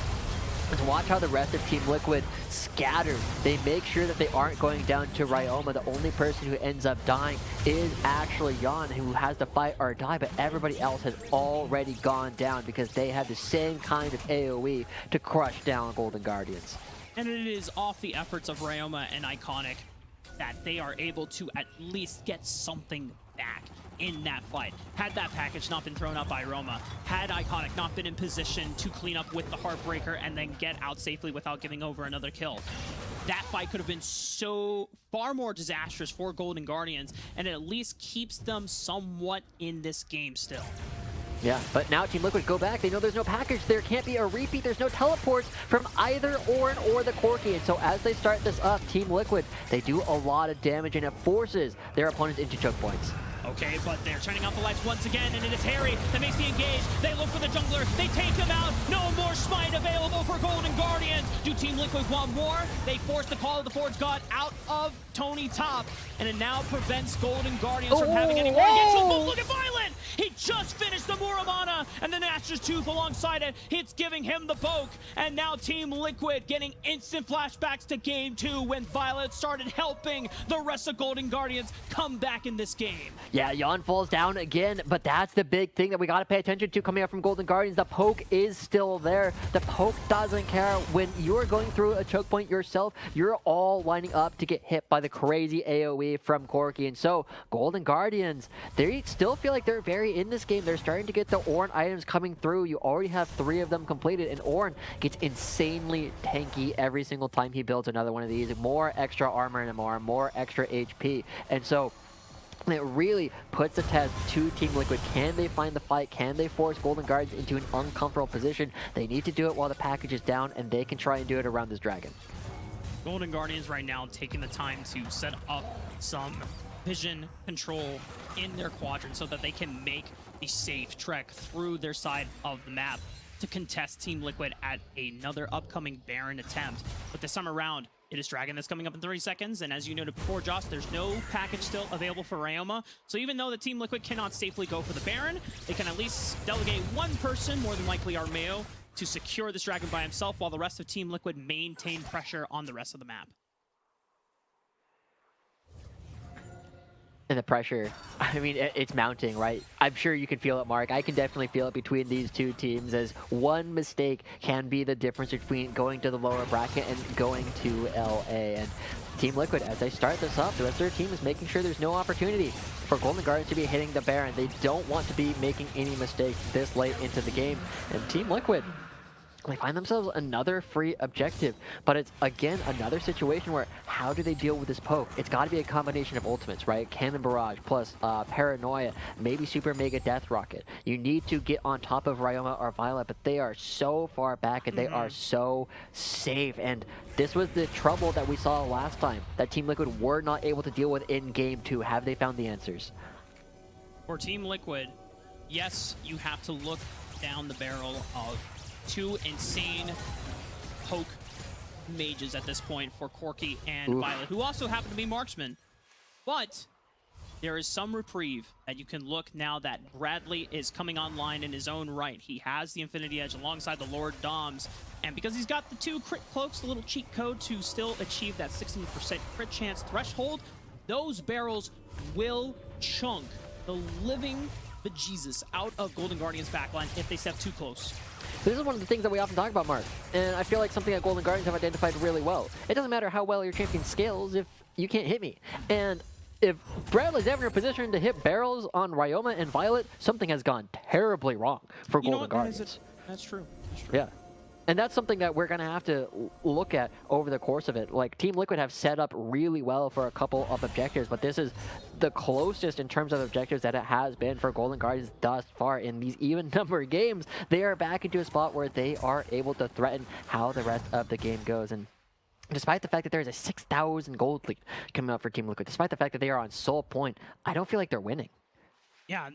is watch how the rest of Team Liquid scatters. They make sure that they aren't going down to Ryoma. The only person who ends up dying is actually Yawn, who has to fight or die, but everybody else has already gone down because they have the same kind of AoE to crush down Golden Guardians. And it is off the efforts of Ryoma and Iconic that they are able to at least get something back in that fight. Had that package not been thrown out by Roma, had Iconic not been in position to clean up with the Heartbreaker and then get out safely without giving over another kill, that fight could have been so far more disastrous for Golden Guardians, and it at least keeps them somewhat in this game still. Yeah, but now Team Liquid go back. They know there's no package. There can't be a repeat. There's no teleports from either Orin or the Corki. And so as they start this up, Team Liquid, they do a lot of damage, and it forces their opponents into choke points. Okay, but they're turning out the lights once again, and it is Harry that makes the engage. They look for the jungler. They take him out. No more smite available for Golden Guardians. Do Team Liquid want more? They force the Call of the Forge God out of Tony Top, and it now prevents Golden Guardians from having any more engagements. But look at Violent! He just finished the Muramana, and the Nashor's Tooth alongside it. It's giving him the poke, and now Team Liquid getting instant flashbacks to Game 2 when Violet started helping the rest of Golden Guardians come back in this game. Yeah, Yawn falls down again, but that's the big thing that we got to pay attention to coming up from Golden Guardians. The poke is still there. The poke doesn't care. When you're going through a choke point yourself, you're all lining up to get hit by the crazy AoE from Corki. And so, Golden Guardians, they still feel like they're very in this game. They're starting to get the Ornn items coming through. You already have 3 of them completed, and Ornn gets insanely tanky every single time he builds another one of these. More extra armor and more extra HP. And so, it really puts a test to Team Liquid. Can they find the fight? Can they force Golden Guardians into an uncomfortable position? They need to do it while the package is down, and they can try and do it around this dragon. Golden Guardians right now taking the time to set up some vision control in their quadrant so that they can make a safe trek through their side of the map to contest Team Liquid at another upcoming Baron attempt. But this time around, it is Dragon that's coming up in 30 seconds, and as you noted before, Josh, there's no package still available for Ryoma. So even though the Team Liquid cannot safely go for the Baron, they can at least delegate one person, more than likely Armeo, to secure this Dragon by himself, while the rest of Team Liquid maintain pressure on the rest of the map. And the pressure, I mean, it's mounting, right? I'm sure you can feel it, Mark. I can definitely feel it between these two teams, as one mistake can be the difference between going to the lower bracket and going to LA. And Team Liquid, as they start this up, the rest of their team is making sure there's no opportunity for Golden Guardians to be hitting the Baron. They don't want to be making any mistakes this late into the game. And Team Liquid, they find themselves another free objective, but it's again another situation where how do they deal with this poke? It's got to be a combination of ultimates, right? Cannon Barrage plus Paranoia, maybe Super Mega Death Rocket. You need to get on top of Ryoma or Violet, but they are so far back and they are so safe. And this was the trouble that we saw last time that Team Liquid were not able to deal with in Game 2. Have they found the answers? For Team Liquid, yes, you have to look down the barrel of two insane poke mages at this point for Corki and Violet, who also happen to be marksmen. But there is some reprieve that you can look now that Bradley is coming online in his own right. He has the Infinity Edge alongside the Lord Doms, and because he's got the 2 crit cloaks, the little cheat code to still achieve that 16% crit chance threshold, those barrels will chunk the living bejesus out of Golden Guardians' backline if they step too close. This is one of the things that we often talk about, Mark, and I feel like something that Golden Guardians have identified really well. It doesn't matter how well your champion scales if you can't hit me. And if Bradley's ever in a position to hit barrels on Ryoma and Violet, something has gone terribly wrong for Golden Guardians. That's true. Yeah. And that's something that we're going to have to look at over the course of it. Like, Team Liquid have set up really well for a couple of objectives, but this is the closest in terms of objectives that it has been for Golden Guardians thus far in these even number of games. They are back into a spot where they are able to threaten how the rest of the game goes. And despite the fact that there's a 6,000 gold lead coming up for Team Liquid, despite the fact that they are on sole point, I don't feel like they're winning. Yeah,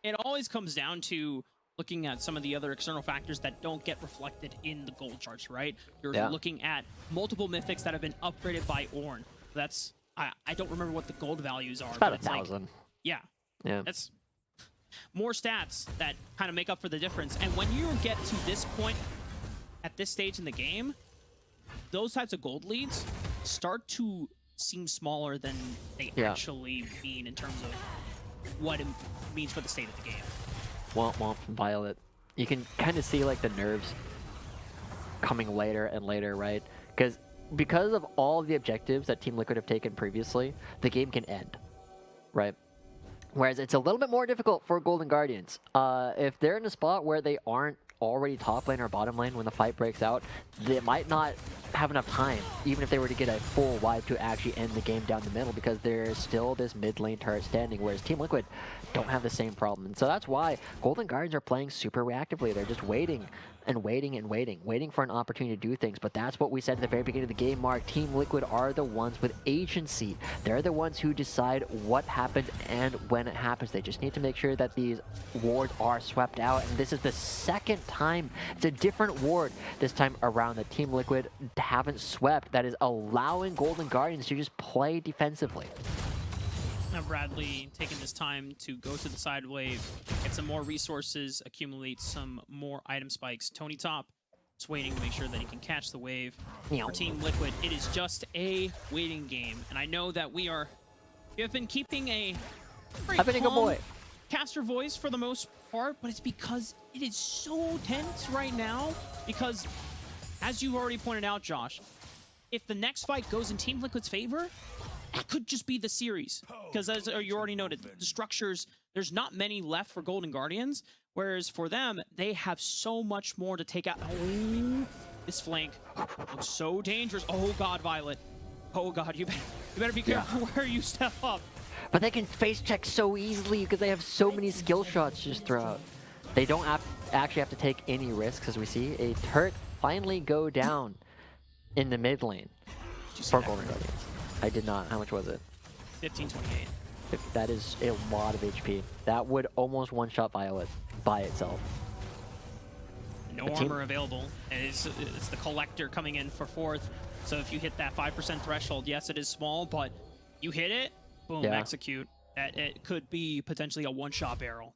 it always comes down to looking at some of the other external factors that don't get reflected in the gold charts, right? You're looking at multiple mythics that have been upgraded by Ornn. That's, I don't remember what the gold values are. It's about but 1,000. Like, yeah. That's more stats that kind of make up for the difference. And when you get to this point, at this stage in the game, those types of gold leads start to seem smaller than they actually mean in terms of what it means for the state of the game. Womp womp from Violet. You can kind of see like the nerves coming later and later, right? Because of all the objectives that Team Liquid have taken previously, the game can end, right? Whereas it's a little bit more difficult for Golden Guardians. If they're in a spot where they aren't already top lane or bottom lane when the fight breaks out, they might not have enough time, even if they were to get a full wipe, to actually end the game down the middle, because there's still this mid lane turret standing, whereas Team Liquid don't have the same problem. And so that's why Golden Guardians are playing super reactively. They're just waiting and waiting and waiting for an opportunity to do things. But that's what we said at the very beginning of the game, Mark. Team Liquid are the ones with agency. They're the ones who decide what happens and when it happens. They just need to make sure that these wards are swept out. And this is the second time, it's a different ward this time around that Team Liquid haven't swept, that is allowing Golden Guardians to just play defensively. Now Bradley taking this time to go to the side wave, get some more resources, accumulate some more item spikes. Tony Top just waiting to make sure that he can catch the wave. For Team Liquid, it is just a waiting game. And I know that we have been keeping a very calm caster voice for the most part, but it's because it is so tense right now. Because, as you've already pointed out, Josh, if the next fight goes in Team Liquid's favor, that could just be the series. Because as you already noted, the structures, there's not many left for Golden Guardians, whereas for them, they have so much more to take out. Oh, this flank looks so dangerous. Oh God, Violet. Oh God, you better be careful where you step up. But they can face check so easily because they have so many skill shots to just throw out. They don't actually have to take any risks, as we see a turret finally go down in the mid lane for Golden Guardians. I did not. How much was it? 1528. That is a lot of HP. That would almost one-shot Violet by itself. No armor available. And it's the Collector coming in for fourth. So if you hit that 5% threshold, yes, it is small, but you hit it, boom, execute. That it could be potentially a one-shot barrel.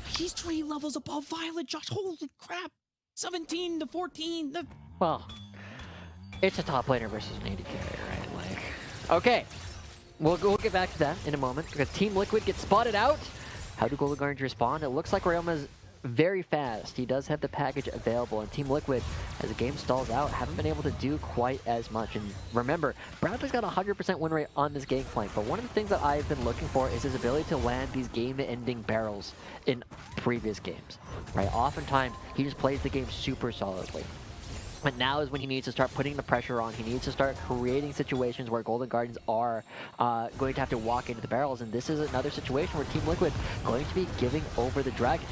He's 3 levels above Violet, Josh. Holy crap. 17 to 14. Well, it's a top laner versus an AD carry, right? Like, okay. We'll get back to that in a moment because Team Liquid gets spotted out. How do Golden Guardians respond? It looks like Realma's very fast. He does have the package available, and Team Liquid, as the game stalls out, haven't been able to do quite as much. And remember, Bradley's got a 100% win rate on this Gangplank, but one of the things that I've been looking for is his ability to land these game-ending barrels in previous games, right? Oftentimes, he just plays the game super solidly. But now is when he needs to start putting the pressure on. He needs to start creating situations where Golden Guardians are going to have to walk into the barrels. And this is another situation where Team Liquid going to be giving over the Dragon.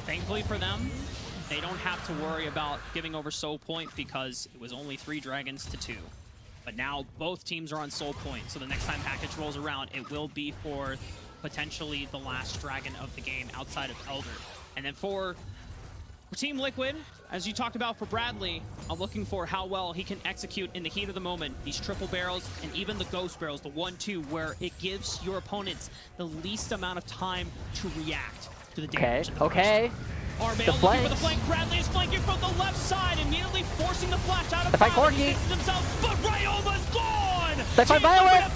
Thankfully for them, they don't have to worry about giving over Soul Point because it was only 3 Dragons to 2. But now both teams are on Soul Point, so the next time package rolls around, it will be for potentially the last Dragon of the game outside of Elder. And then for Team Liquid, as you talked about for Bradley, I'm looking for how well he can execute in the heat of the moment. These triple barrels and even the ghost barrels, the 1-2, where it gives your opponents the least amount of time to react to the damage. Okay. Arvale looking for the flank. Bradley is flanking from the left side, immediately forcing the flash out of the fight. He himself, but Ryoma's gone! They fight Violet!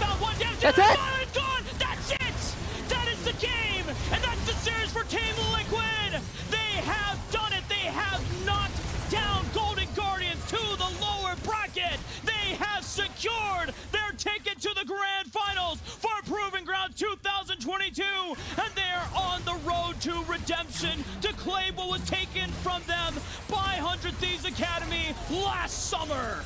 That's it! Violet's gone! That's it! That is the game! And that's the series for Team Liquid! They have done it! They have knocked down Golden Guardians to the lower bracket! They have secured their ticket to the Grand Finals for Proving Ground 2022! And they're on the road to redemption to claim what was taken from them by 100 Thieves Academy last summer.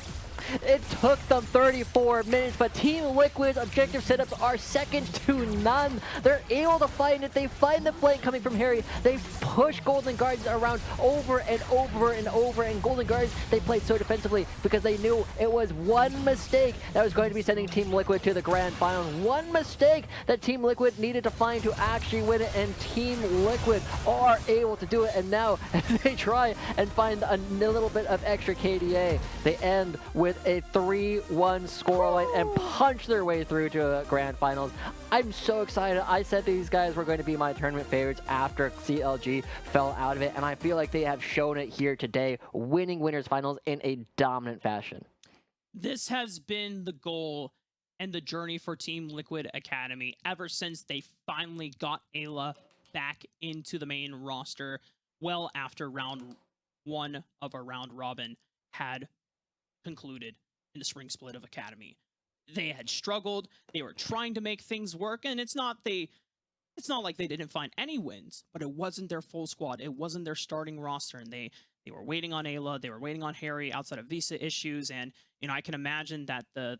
It took them 34 minutes, but Team Liquid's objective setups are second to none. They're able to find it. They find the flank coming from Harry. They push Golden Guardians around over and over and over, and Golden Guardians, they played so defensively because they knew it was one mistake that was going to be sending Team Liquid to the Grand Finals. One mistake that Team Liquid needed to find to actually win it, and Team Liquid are able to do it. And now they try and find a little bit of extra KDA. They end with a 3-1 scoreline and punch their way through to a Grand Finals. I'm so excited. I said these guys were going to be my tournament favorites after CLG fell out of it, and I feel like they have shown it here today, winning Winners Finals in a dominant fashion. This has been the goal and the journey for Team Liquid Academy ever since they finally got Ayla back into the main roster well after round 1 of a round robin had concluded in the spring split of Academy. They had struggled, they were trying to make things work, and it's not like they didn't find any wins, but it wasn't their full squad, it wasn't their starting roster, and they were waiting on Ayla, they were waiting on Harry outside of visa issues, and I can imagine that a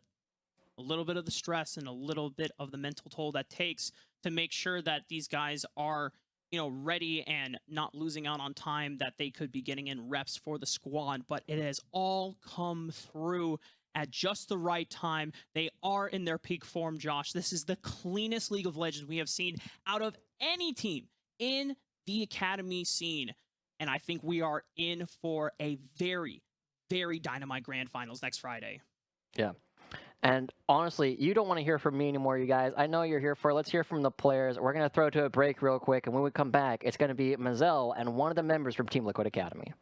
little bit of the stress and a little bit of the mental toll that takes to make sure that these guys are ready and not losing out on time that they could be getting in reps for the squad, but it has all come through at just the right time. They are in their peak form, Josh. This is the cleanest League of Legends we have seen out of any team in the Academy scene, and I think we are in for a very, very dynamite Grand Finals next Friday. Yeah. And honestly, you don't want to hear from me anymore, you guys. I know you're here for let's hear from the players. We're going to throw to a break real quick, and when we come back, it's going to be Mazel and one of the members from Team Liquid Academy.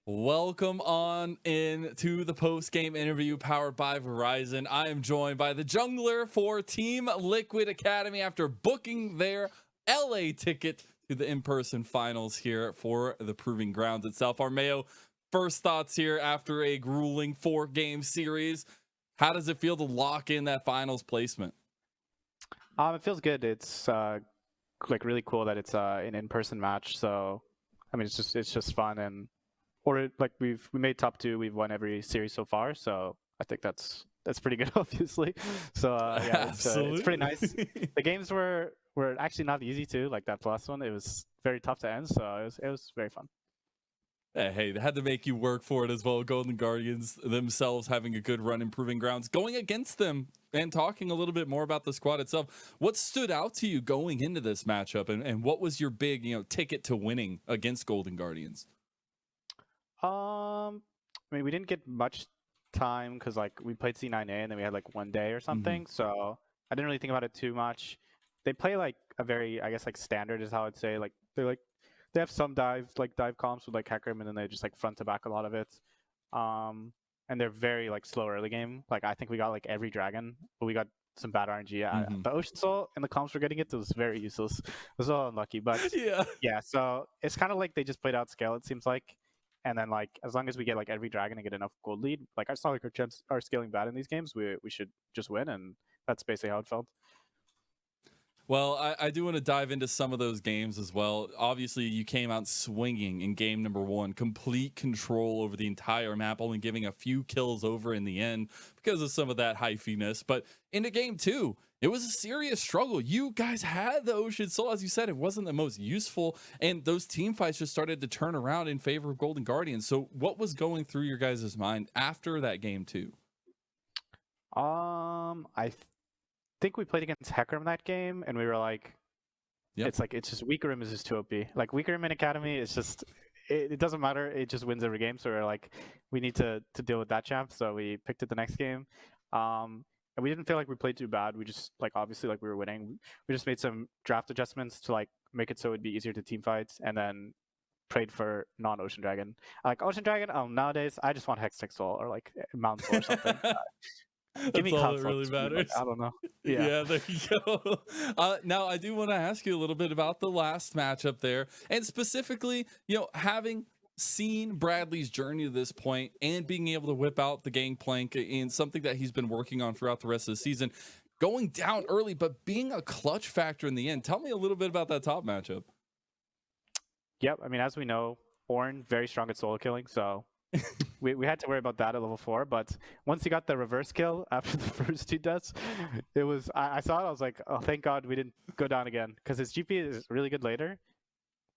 Welcome on in to the post-game interview powered by Verizon. I am joined by the jungler for Team Liquid Academy after booking their LA ticket to the in-person finals here for the Proving Grounds itself. Armeo, first thoughts here after a grueling 4-game series. How does it feel to lock in that finals placement? It feels good. It's like really cool that it's an in-person match. So, I mean, it's just fun, and like we made top 2. We've won every series so far. So I think that's pretty good, obviously. So yeah, it's pretty nice. The games were actually not easy too. Like that last one, it was very tough to end. So it was very fun. Hey, they had to make you work for it as well. Golden Guardians themselves having a good run in Proving Grounds, going against them and talking a little bit more about the squad itself. What stood out to you going into this matchup, and what was your big, ticket to winning against Golden Guardians? I mean, we didn't get much time because like we played C9A and then we had like 1 day or something. So I didn't really think about it too much. They play like a very, I guess, like standard is how I'd say. Like they have some dive comps with like Hecarim, and then they just like front to back a lot of it. And they're very like slow early game. Like I think we got like every dragon, but we got some bad RNG. The Ocean Soul and the comps we're getting it was very useless. It was all unlucky, but yeah. So it's kind of like they just played out scale. It seems like. And then, like, as long as we get like every dragon and get enough gold lead, like it's not like our champs are scaling bad in these games. We should just win, and that's basically how it felt. Well, I do want to dive into some of those games as well. Obviously, you came out swinging in game number 1, complete control over the entire map, only giving a few kills over in the end because of some of that hyphiness. But into game 2, it was a serious struggle. You guys had the Ocean Soul. As you said, it wasn't the most useful, and those team fights just started to turn around in favor of Golden Guardians. So what was going through your guys' mind after that game 2? I think we played against Hecarim that game, and we were like, it's just Weakerim is just too OP. Like Weakerim in Academy is just it doesn't matter. It just wins every game. So we're like, we need to deal with that champ. So we picked it the next game. And we didn't feel like we played too bad. We just like obviously like we were winning. We just made some draft adjustments to like make it so it'd be easier to team fights, and then prayed for non-Ocean Dragon. Like Ocean Dragon, nowadays I just want Hextech Soul or like Mount Soul or something. Give me all that really matters. Like, I don't know. Yeah, there you go. Now I do want to ask you a little bit about the last matchup there, and specifically, having seen Bradley's journey to this point and being able to whip out the gangplank in something that he's been working on throughout the rest of the season, going down early but being a clutch factor in the end. Tell me a little bit about that top matchup. Yep, I mean, as we know, Ornn very strong at solo killing, so we had to worry about that at level 4. But once he got the reverse kill after the first 2 deaths, it was I saw it, I was like, oh, thank God we didn't go down again, because his GP is really good later.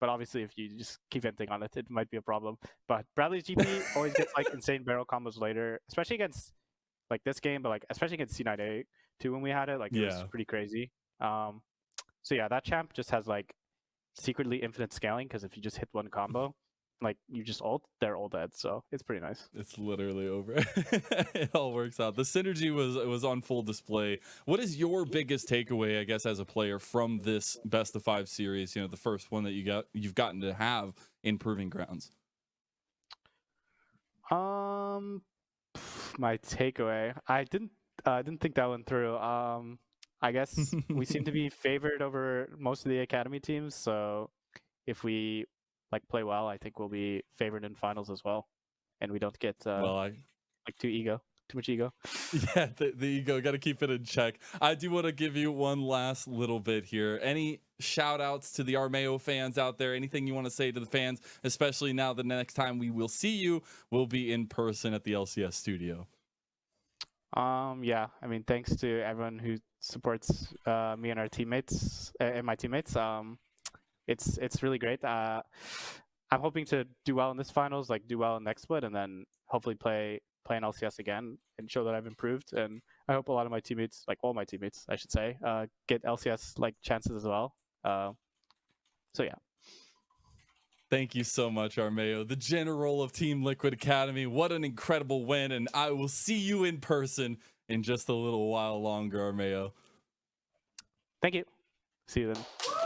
But obviously, if you just keep venting on it, it might be a problem. But Bradley's GP always gets like insane barrel combos later, especially against like this game, but like especially against C9A too when we had it. Like it was pretty crazy. So yeah, that champ just has like secretly infinite scaling, because if you just hit one combo, like you just ult, they're all dead. So it's pretty nice. It's literally over. It all works out. The synergy was on full display. What is your biggest takeaway, I guess, as a player from this best of 5 series? The first one that you've gotten to have in Proving Grounds. My takeaway, I didn't think that one through. I guess we seem to be favored over most of the academy teams. So if we like play well, I think we'll be favored in finals as well, and we don't get like too much ego. Yeah, the ego, got to keep it in check. I do want to give you one last little bit here. Any shout outs to the Armeo fans out there? Anything you want to say to the fans, especially now the next time we will see you will be in person at the LCS studio? Yeah, I mean, thanks to everyone who supports me and our teammates and my teammates. It's really great. I'm hoping to do well in this finals, like do well in next split, and then hopefully play in LCS again and show that I've improved. And I hope a lot of my teammates, like all my teammates, I should say, get LCS like chances as well. So yeah. Thank you so much, Armeo, the general of Team Liquid Academy. What an incredible win, and I will see you in person in just a little while longer, Armeo. Thank you. See you then.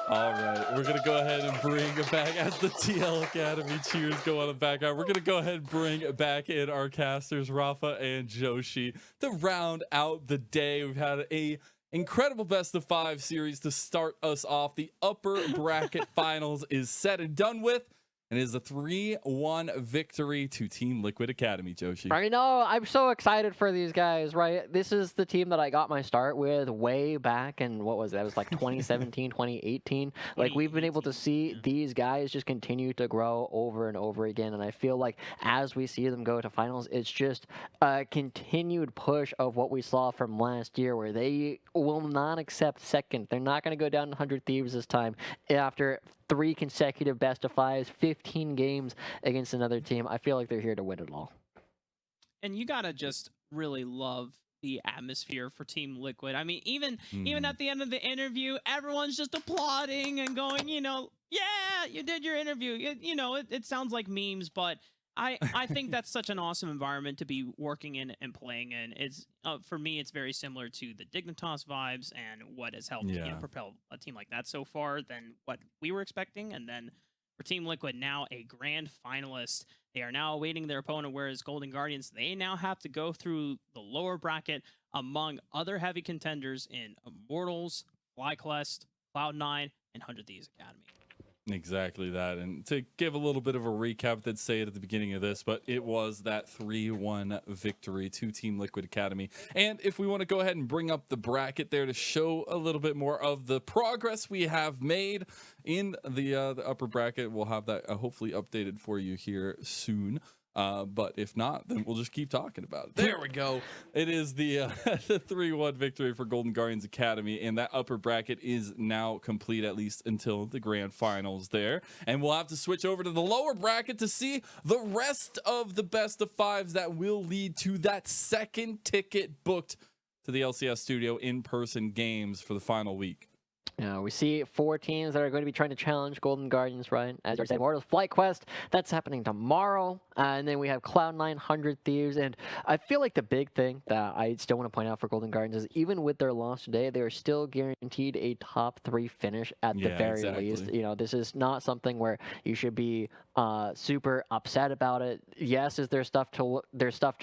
All right, we're going to go ahead and bring it back as the TL Academy cheers go on the background. We're going to go ahead and bring back in our casters, Rafa and Joshi, to round out the day. We've had a incredible best of 5 series to start us off. The upper bracket finals is set and done with. And it is a 3-1 victory to Team Liquid Academy, Joshi. I know. I'm so excited for these guys, right? This is the team that I got my start with way back in, what was it? It was like 2017, 2018. Like, we've been able to see these guys just continue to grow over and over again. And I feel like as we see them go to finals, it's just a continued push of what we saw from last year, where they will not accept second. They're not going to go down 100 Thieves this time after 3 consecutive best of 5s, 15 games against another team. I feel like they're here to win it all. And you gotta just really love the atmosphere for Team Liquid. I mean, even at the end of the interview, everyone's just applauding and going, yeah, you did your interview. It sounds like memes, but I think that's such an awesome environment to be working in and playing in. It's for me, it's very similar to the Dignitas vibes and what has helped propel a team like that so far than what we were expecting. And then for Team Liquid, now a grand finalist. They are now awaiting their opponent, whereas Golden Guardians, they now have to go through the lower bracket among other heavy contenders in Immortals, FlyQuest, Cloud9, and 100 Thieves Academy. Exactly that. And to give a little bit of a recap, did say it at the beginning of this, but it was that 3-1 victory to Team Liquid Academy. And if we want to go ahead and bring up the bracket there to show a little bit more of the progress we have made in the upper bracket, we'll have that hopefully updated for you here soon. But if not, then we'll just keep talking about it. There we go. It is the 3-1 victory for Golden Guardians Academy, and that upper bracket is now complete, at least until the grand finals there. And we'll have to switch over to the lower bracket to see the rest of the best of 5s that will lead to that second ticket booked to the LCS studio in-person games for the final week. We see 4 teams that are going to be trying to challenge Golden Guardians, right? As you said, Immortals, FlyQuest, that's happening tomorrow. And then we have Cloud9, 100 Thieves. And I feel like the big thing that I still want to point out for Golden Guardians is even with their loss today, they are still guaranteed a top 3 finish at the very least. This is not something where you should be super upset about it. Yes, is there stuff to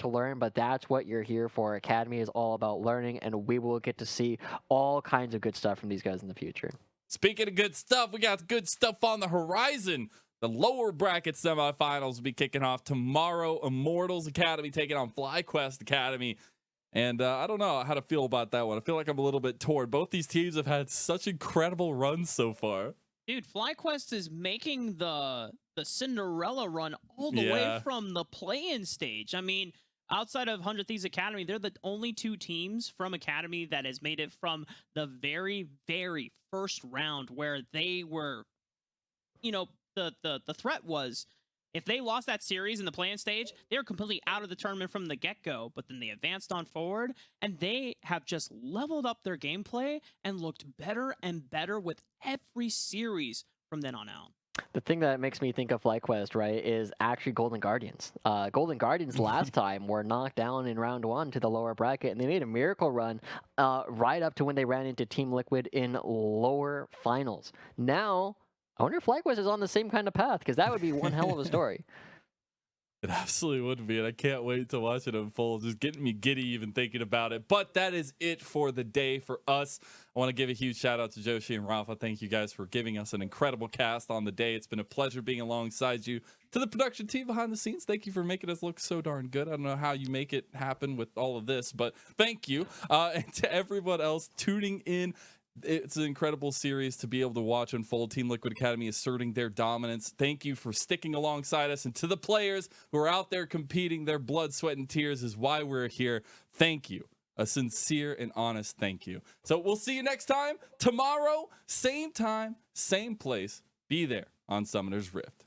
learn, but that's what you're here for. Academy is all about learning, and we will get to see all kinds of good stuff from these guys in the future. Speaking of good stuff, we got good stuff on the horizon. The lower bracket semifinals will be kicking off tomorrow. Immortals Academy taking on FlyQuest Academy. And I don't know how to feel about that one. I feel like I'm a little bit torn. Both these teams have had such incredible runs so far. Dude, FlyQuest is making the Cinderella run all the way from the play-in stage. I mean, outside of 100 Thieves Academy, they're the only 2 teams from Academy that has made it from the very, very first round, where they were, the threat was if they lost that series in the play-in stage, they were completely out of the tournament from the get-go. But then they advanced on forward, and they have just leveled up their gameplay and looked better and better with every series from then on out. The thing that makes me think of FlyQuest, right, is actually Golden Guardians. Golden Guardians last time were knocked down in round 1 to the lower bracket, and they made a miracle run right up to when they ran into Team Liquid in lower finals. Now, I wonder if FlyQuest is on the same kind of path, because that would be one hell of a story. It absolutely would be, and I can't wait to watch it unfold. Just getting me giddy even thinking about it. But that is it for the day for us. I want to give a huge shout out to Joshi and Rafa. Thank you guys for giving us an incredible cast on the day. It's been a pleasure being alongside you. To the production team behind the scenes, thank you for making us look so darn good. I don't know how you make it happen with all of this, but thank you. And to everyone else tuning in, it's an incredible series to be able to watch unfold. Team Liquid Academy asserting their dominance. Thank you for sticking alongside us. And to the players who are out there competing, their blood, sweat, and tears is why we're here. Thank you. A sincere and honest thank you. So we'll see you next time. Tomorrow, same time, same place. Be there on Summoner's Rift.